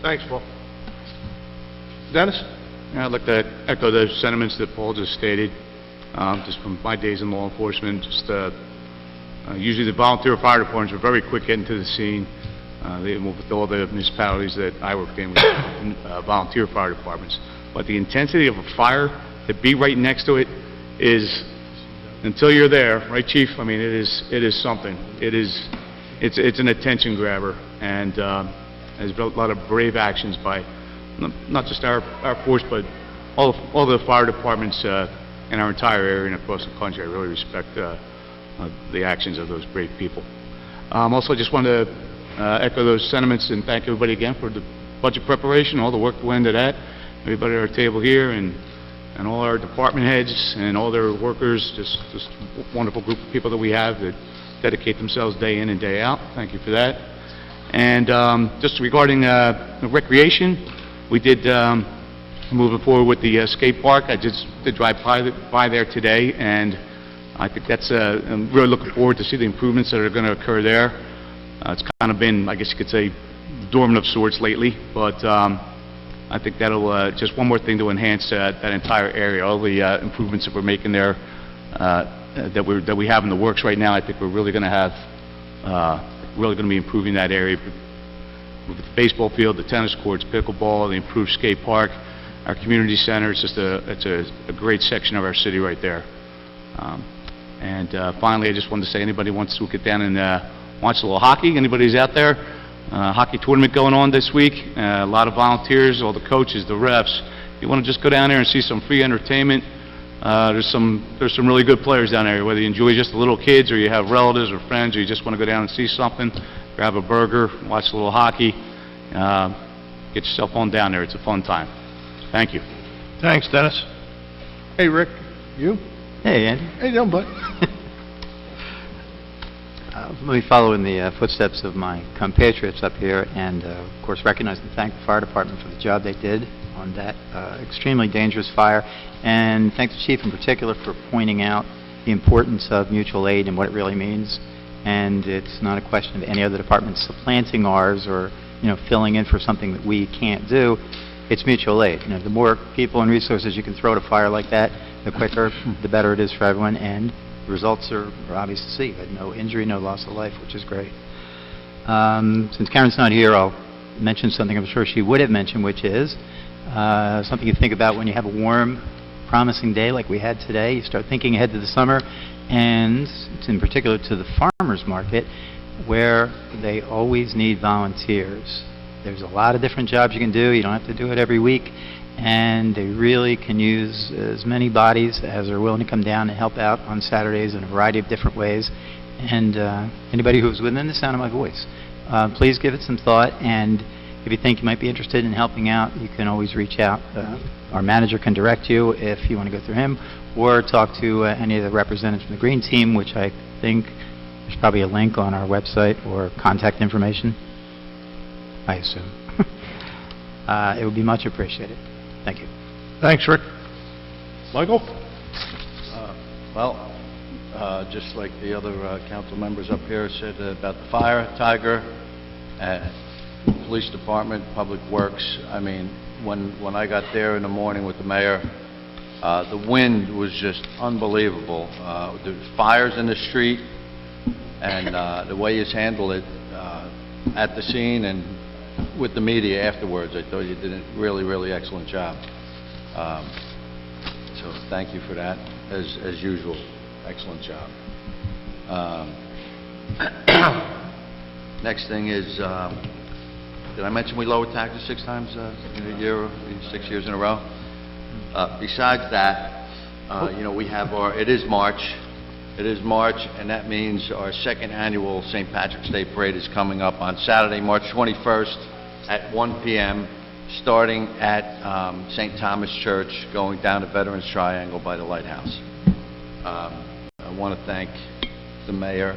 Thanks, Paul. Dennis? Yeah, I'd like to echo those sentiments that Paul just stated, just from my days in law enforcement. Usually the volunteer fire departments are very quick getting to the scene. They move with all the municipalities that I work in with volunteer fire departments. But the intensity of a fire, to be right next to it, is, until you're there, right, Chief? I mean, it is something. It's an attention grabber, and there's a lot of brave actions by not just our force, but all the fire departments in our entire area and across the country. I really respect the actions of those brave people. Also, I just wanted to echo those sentiments and thank everybody again for the budget preparation, all the work that went into that. Everybody at our table here and all our department heads and all their workers, just a wonderful group of people that we have that dedicate themselves day in and day out. Thank you for that. And just regarding recreation, we did moving forward with the skate park. I just did drive by there today, and I think that's I'm really looking forward to see the improvements that are going to occur there. It's kind of been, I guess you could say, dormant of sorts lately, but I think that'll just one more thing to enhance that entire area. All the improvements that we're making there, that we have in the works right now, I think we're really going to have, really going to be improving that area. With the baseball field, the tennis courts, pickleball, the improved skate park, our community center. It's just a great section of our city right there. Finally, I just wanted to say, anybody wants to get down and watch a little hockey, anybody's out there, hockey tournament going on this week, a lot of volunteers, all the coaches, the refs. You want to just go down there and see some free entertainment. There's some really good players down there, whether you enjoy just the little kids or you have relatives or friends or you just want to go down and see something, grab a burger, watch a little hockey, get yourself on down there. It's a fun time. Thank you. Thanks, Dennis. Hey, Rick, you? Hey, Andy. How you doing, bud? Let me follow in the footsteps of my compatriots up here and, of course, recognize and thank the fire department for the job they did on that extremely dangerous fire, and thank the chief in particular for pointing out the importance of mutual aid and what it really means. And it's not a question of any other department supplanting ours or, filling in for something that we can't do. It's mutual aid. The more people and resources you can throw at a fire like that, the quicker, the better it is for everyone, and the results are obvious to see. No injury, no loss of life, which is great. Since Karen's not here, I'll mention something I'm sure she would have mentioned, which is something you think about when you have a warm, promising day like we had today. You start thinking ahead to the summer, and it's in particular to the farmers market, where they always need volunteers. There's a lot of different jobs you can do. You don't have to do it every week. and they really can use as many bodies as are willing to come down and help out on Saturdays in a variety of different ways. And anybody who's within the sound of my voice, please give it some thought, and if you think you might be interested in helping out, you can always reach out. Our manager can direct you if you want to go through him, or talk to any of the representatives from the Green Team, which I think there's probably a link on our website or contact information, I assume. It would be much appreciated. Thank you. Thanks, Rick. Michael? Well, just like the other council members up here said about the fire, Tiger, police department, public works, I mean, when I got there in the morning with the mayor, the wind was just unbelievable. There was fires in the street, and the way you handled it at the scene and with the media afterwards, I thought you did a really, really excellent job. So thank you for that, as usual. Excellent job. Next thing is, did I mention we lowered taxes 6 times in a year, 6 years in a row? Besides that, you know, we have it is March, and that means our second annual St. Patrick's Day Parade is coming up on Saturday, March 21st at 1 p.m., starting at St. Thomas Church, going down to Veterans Triangle by the Lighthouse. I want to thank the mayor,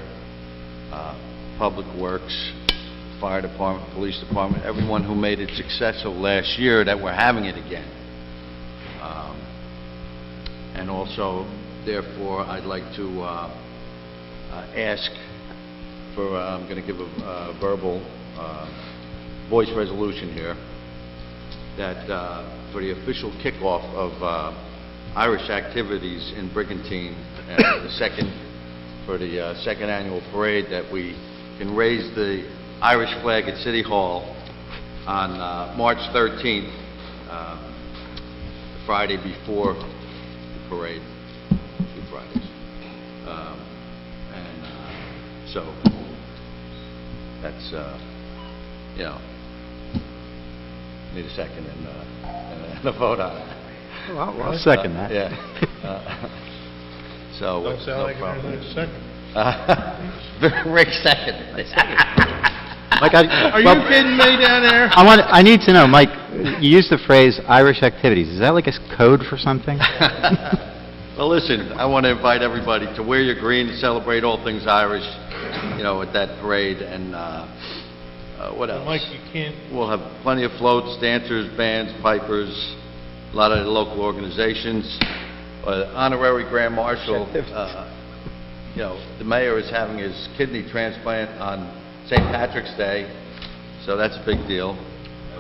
Public Works, Fire Department, Police Department, everyone who made it successful last year that we're having it again. And also, therefore, I'd like to ask for, I'm going to give a verbal voice resolution here, that for the official kickoff of Irish activities in Brigantine, for the second annual parade, that we can raise the Irish flag at City Hall on March 13th, the Friday before the parade, 2 Fridays. So that's, you know, need a second and a vote on it. Well, I'll second that. Yeah. So, Don't sound no like problem. you're in a second. Rick second. Mike, Are you kidding me down there? I need to know, Mike, you used the phrase Irish activities. Is that like a code for something? Well, listen, I want to invite everybody to wear your green to celebrate all things Irish, you know, at that parade, and what else? Mike, you can't... We'll have plenty of floats, dancers, bands, pipers, a lot of the local organizations. Honorary Grand Marshal, you know, the mayor is having his kidney transplant on St. Patrick's Day, so that's a big deal.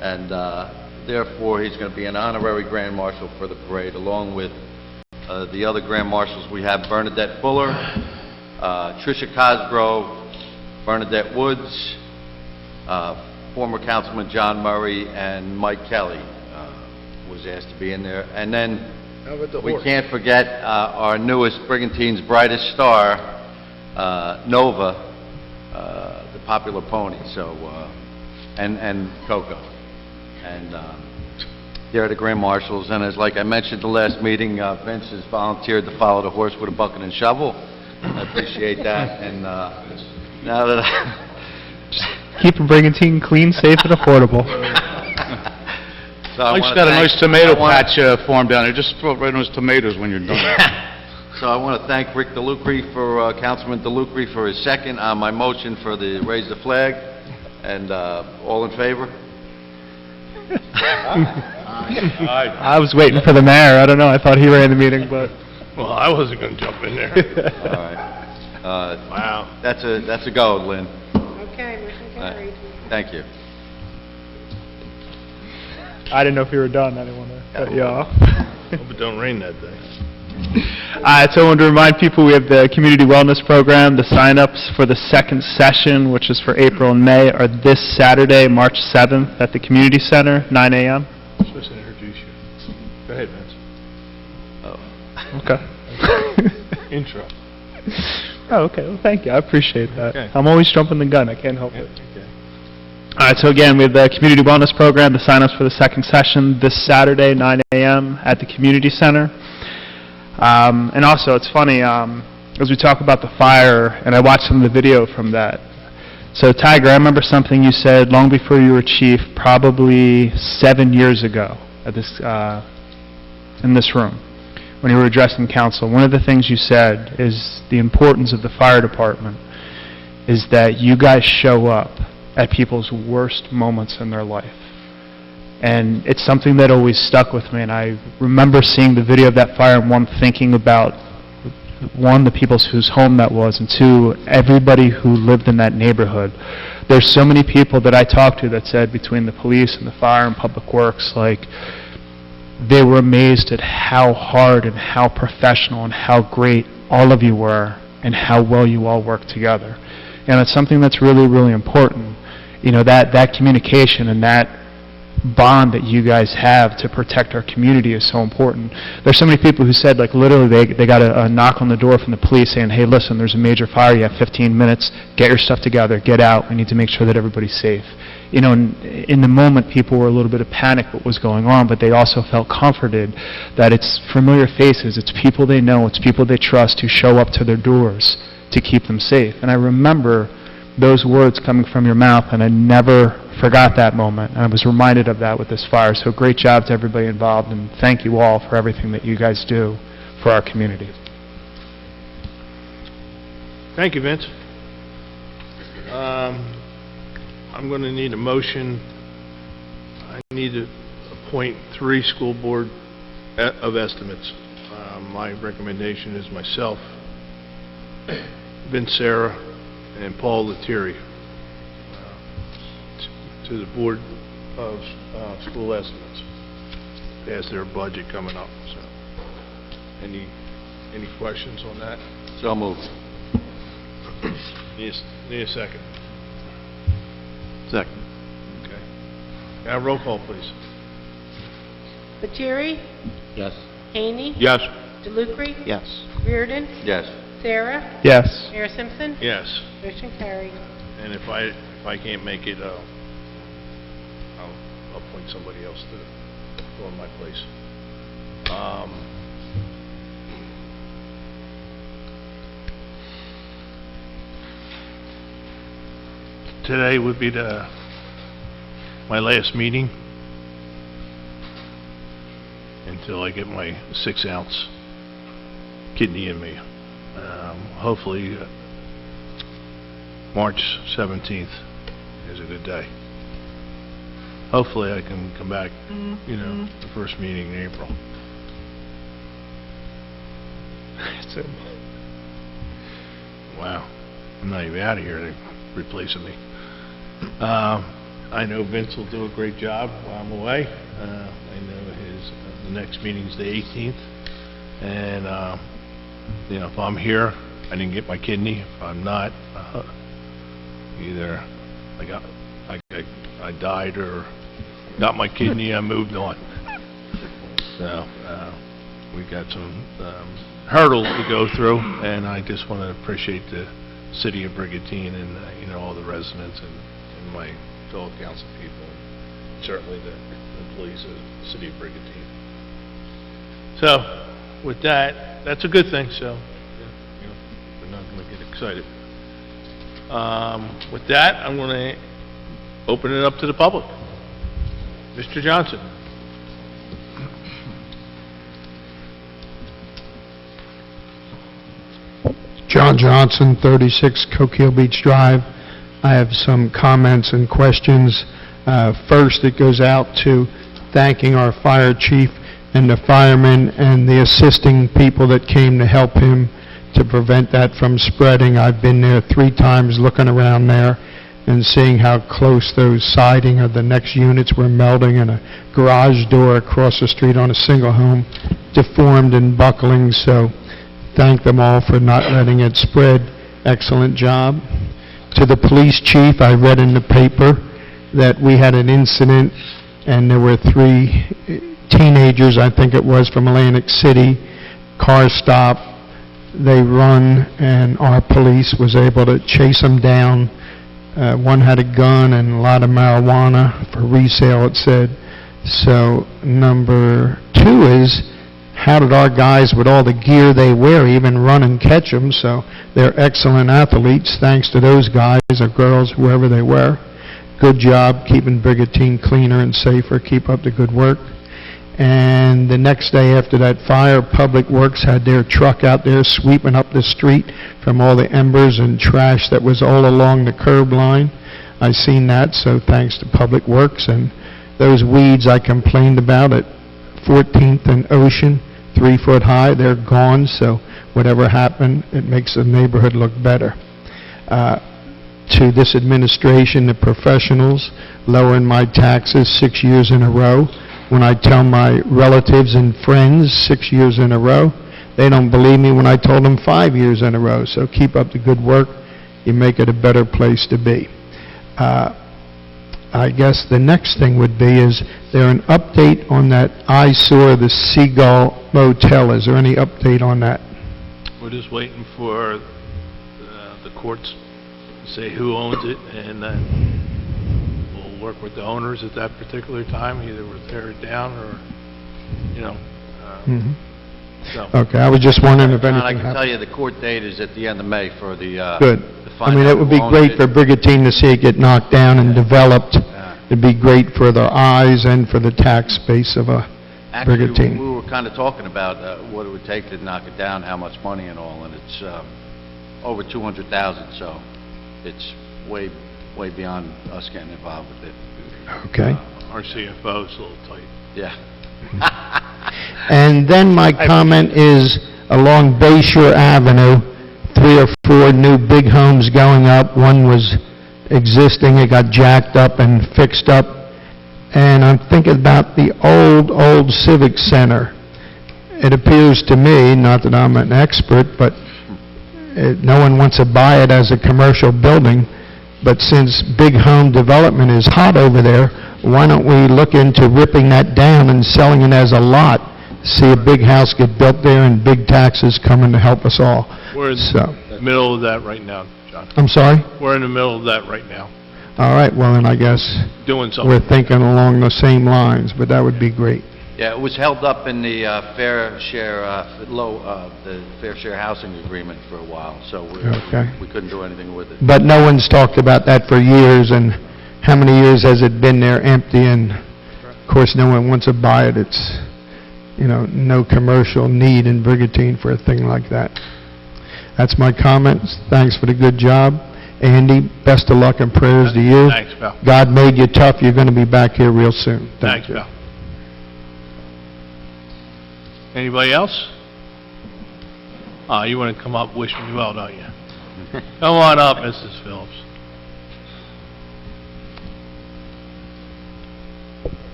And therefore, he's going to be an honorary Grand Marshal for the parade, along with the other Grand Marshals. We have Bernadette Fuller, Tricia Cosgrove, Bernadette Woods, former Councilman John Murray, and Mike Kelly was asked to be in there. And then we can't forget our newest Brigantine's brightest star, Nova, the popular pony, so, and Coco. And they're the Grand Marshals, and as like I mentioned the last meeting, Vince has volunteered to follow the horse with a bucket and shovel. I appreciate that, and now that Keep Brigantine clean, safe, and affordable. So I Mike's wanna got a thank- nice tomato I wanna- patch farm down there. Just throw it right on those tomatoes when you're done. So I want to thank Rick DeLucre for, Councilman DeLucre for his second on my motion for the raise the flag, and all in favor? I was waiting for the mayor. I don't know. I thought he ran the meeting, but... Well, I wasn't going to jump in there. All right. Wow. That's a go, Lynn. Okay, motion carried. Thank you. I didn't know if you were done. I didn't want to cut you off. Hope it don't rain that day. So I wanted to remind people we have the Community Wellness Program. The sign-ups for the second session, which is for April and May, are this Saturday, March 7th, at the Community Center, 9 a.m. I'm supposed to introduce you. Go ahead, Vince. Okay. Intro. Oh, okay. Well, thank you. I appreciate that. Okay. I'm always jumping the gun. I can't help it. Okay. All right, so again, we have the Community Wellness Program, the sign-ups for the second session this Saturday, 9 a.m. at the Community Center. And also, it's funny, as we talk about the fire, and I watched some of the video from that. So, Tiger, I remember something you said long before you were chief, probably 7 years ago, at this, in this room, when you were addressing council. One of the things you said is the importance of the fire department is that you guys show up at people's worst moments in their life. And it's something that always stuck with me, and I remember seeing the video of that fire, and one, thinking about, one, the people whose home that was, and two, everybody who lived in that neighborhood. There's so many people that I talked to that said between the police and the fire and public works, like, they were amazed at how hard and how professional and how great all of you were and how well you all worked together. And it's something that's really, really important. You know, that communication and that bond that you guys have to protect our community is so important. There's so many people who said, like, literally they got a knock on the door from the police saying, hey, listen, there's a major fire, you have 15 minutes, get your stuff together, get out, we need to make sure that everybody's safe. You know, in the moment, people were a little bit of panic what was going on, but they also felt comforted that it's familiar faces, it's people they know, it's people they trust who show up to their doors to keep them safe. And I remember those words coming from your mouth, and I never forgot that moment. And I was reminded of that with this fire. So great job to everybody involved, and thank you all for everything that you guys do for our community. Thank you, Vince. I'm going to need a motion. I need to appoint 3 school board of estimates. My recommendation is myself, Vince Sarah, and Paul Lettieri to the Board of School Estimates as their budget coming up. So, any questions on that? So moved. Need a second. Second. Okay. Now roll call, please. Lettieri? Yes. Haney? Yes. DeLucre? Yes. Reardon? Yes. Sarah? Yes. Mayor Simpson? Yes. Motion carried. And if I can't make it, I'll appoint somebody else to go in my place. Today would be my last meeting until I get my 6-ounce kidney in me. Hopefully, March 17th is a good day. Hopefully, I can come back, you know, the first meeting in April. Wow, I'm not even out of here. They're replacing me. I know Vince will do a great job while I'm away. I know the next meeting's the 18th, and you know, if I'm here, I didn't get my kidney. If I'm not, either I died or got my kidney, I moved on. So we got some hurdles to go through, and I just want to appreciate the city of Brigantine and you know, all the residents and my fellow council people, and certainly the employees of the city of Brigantine. So with that, that's a good thing. So you know, we're not going to get excited. With that, I'm going to open it up to the public. Mr. Johnson. John Johnson, 36 Coquille Beach Drive. I have some comments and questions. First, it goes out to thanking our fire chief and the firemen and the assisting people that came to help him to prevent that from spreading. I've been there 3 times looking around there and seeing how close those siding of the next units were melting, and a garage door across the street on a single home deformed and buckling. So thank them all for not letting it spread. Excellent job. To the police chief, I read in the paper that we had an incident and there were 3 teenagers, I think it was, from Atlantic City. Car stopped, they run, and our police was able to chase them down. One had a gun and a lot of marijuana for resale, it said. So, number 2 is, how did our guys, with all the gear they wear, even run and catch them? So, they're excellent athletes, thanks to those guys or girls, whoever they were. Good job keeping Brigantine cleaner and safer. Keep up the good work. And the next day after that fire, Public Works had their truck out there sweeping up the street from all the embers and trash that was all along the curb line. I seen that, so thanks to Public Works. And those weeds I complained about at 14th and Ocean, 3 foot high, they're gone, so whatever happened, it makes the neighborhood look better. To this administration, the professionals, lowering my taxes 6 years in a row. When I tell my relatives and friends 6 years in a row, they don't believe me when I told them 5 years in a row. So keep up the good work. You make it a better place to be. I guess the next thing would be, is there an update on that eyesore, the Seagull Motel? Is there any update on that? We're just waiting for the courts to say who owns it, and then we'll work with the owners at that particular time, either we'll tear it down or, so. Okay, I was just wondering if John, anything I can happened. tell you the court date is at the end of May for the... Good. to I find mean, out it would who be owns great it. for Brigantine to see it get knocked down and developed. Yeah. It'd be great for their eyes and for the tax base of Actually, Brigantine. we were kind of talking about what it would take to knock it down, how much money and all, and it's over 200,000, so it's way beyond us getting involved with it. Okay. Our CFO is a little tight. Yeah. And then my comment is, along Bayshore Avenue, 3 or 4 new big homes going up. One was existing, it got jacked up and fixed up. And I'm thinking about the old Civic Center. It appears to me, not that I'm an expert, but no one wants to buy it as a commercial building, but since big home development is hot over there, why don't we look into ripping that down and selling it as a lot? See a big house get built there and big taxes coming to help us all. We're in So, the middle of that right now, John. I'm sorry? We're in the middle of that right now, All right, well, then I guess doing something. we're thinking along the same lines, but that would be great. Yeah, it was held up in the fair share, the fair share housing agreement for a while, so Okay. we couldn't do anything with it. But no one's talked about that for years, and how many years has it been there empty? And, of course, no one wants to buy it. It's, no commercial need in Brigantine for a thing like that. That's my comments. Thanks for the good job. Andy, best of luck and prayers to you. Thanks, pal. God made you tough. You're going to be back here real soon. Thanks, you. pal. Anybody else? You want to come up, wish me well, don't you? Come on up, Mrs. Phillips.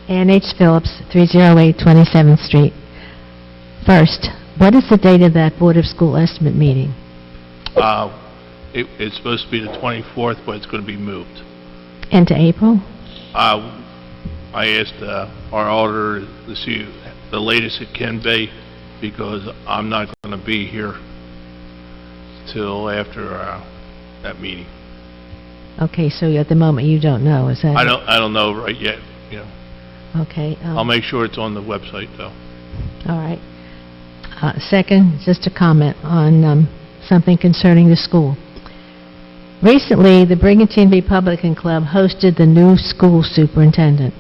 Ann H. Phillips, 308 27th Street. First, what is the date of that Board of School Estimate meeting? It's supposed to be the 24th, but it's going to be moved. Into April? I asked our auditor to see the latest it can be, because I'm not going to be here till after that meeting. Okay, so at the moment you don't know, is that? I don't know right yet, Okay. I'll make sure it's on the website, though. All right. Second, just a comment on something concerning the school. Recently, the Brigantine Republican Club hosted the new school superintendent.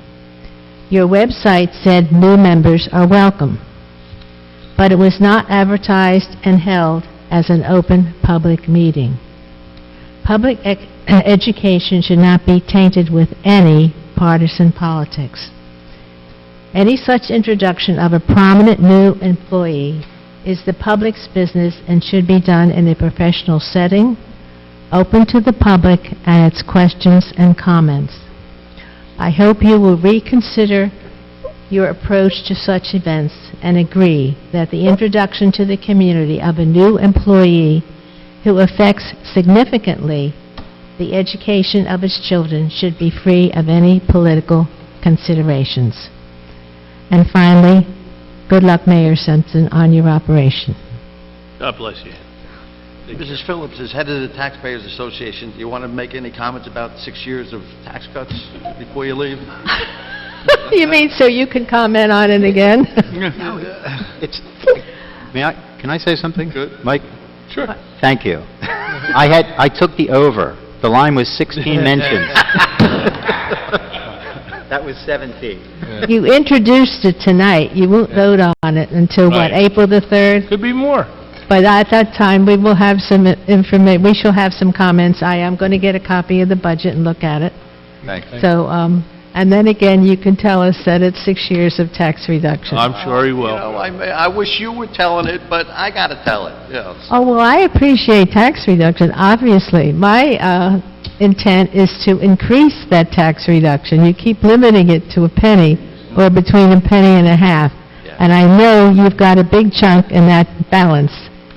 Your website said new members are welcome, but it was not advertised and held as an open public meeting. Public education should not be tainted with any partisan politics. Any such introduction of a prominent new employee is the public's business and should be done in a professional setting, open to the public and its questions and comments. I hope you will reconsider your approach to such events and agree that the introduction to the community of a new employee who affects significantly the education of his children should be free of any political considerations. And finally, good luck, Mayor Simpson, on your operation. God bless you. Mrs. Phillips, as head of the Taxpayers Association, do you want to make any comments about 6 years of tax cuts before you leave? You mean so you can comment on it again? It's, can I say something? Good. Mike? Sure. Thank you. I took the over. The line was 16 mentions. That was 17. You introduced it tonight. You won't vote on it until, what, Right. April the 3rd? Could be more. But at that time, we will have some information, we shall have some comments. I am going to get a copy of the budget and look at it. Thank you. So, and then again, you can tell us that it's 6 years of tax reduction. I'm sure he You will. know, I wish you were telling it, but I got to tell it, yes. Oh, well, I appreciate tax reduction, obviously. My intent is to increase that tax reduction. You keep limiting it to a penny, or between a penny and a half. Yeah. And I know you've got a big chunk in that balance,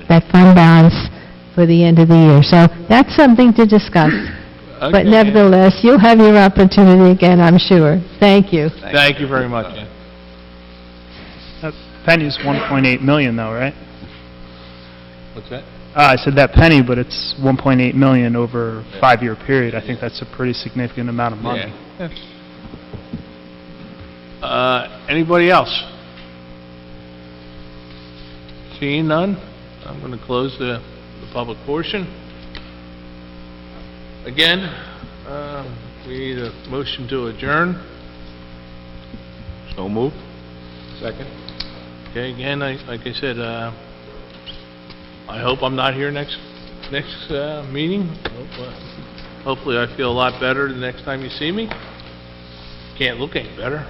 that fund balance for the end of the year. So that's something to discuss. But Okay. nevertheless, you'll have your opportunity again, I'm sure. Thank you. Thank you very much, Ann. That penny's 1.8 million though, right? What's that? I said that penny, but it's 1.8 million over a 5-year period. I think that's a pretty significant amount of money. Yeah. Anybody else? Seeing none, I'm going to close the public portion. Again, we need a motion to adjourn. So moved. Second? Okay, again, like I said, I hope I'm not here next meeting. Hopefully I feel a lot better the next time you see me. Can't look any better.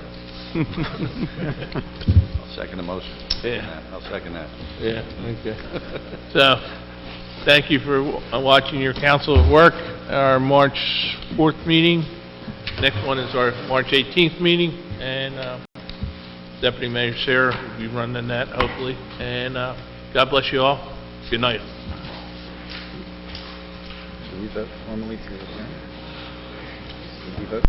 I'll second the motion. Yeah. I'll second that. Yeah, okay. So, thank you for watching your council at work, our March 4th meeting. Next one is our March 18th meeting, and Deputy Mayor Sarah will be running that, hopefully. And God bless you all. Good night. Should we vote formally to adjourn? Should we vote?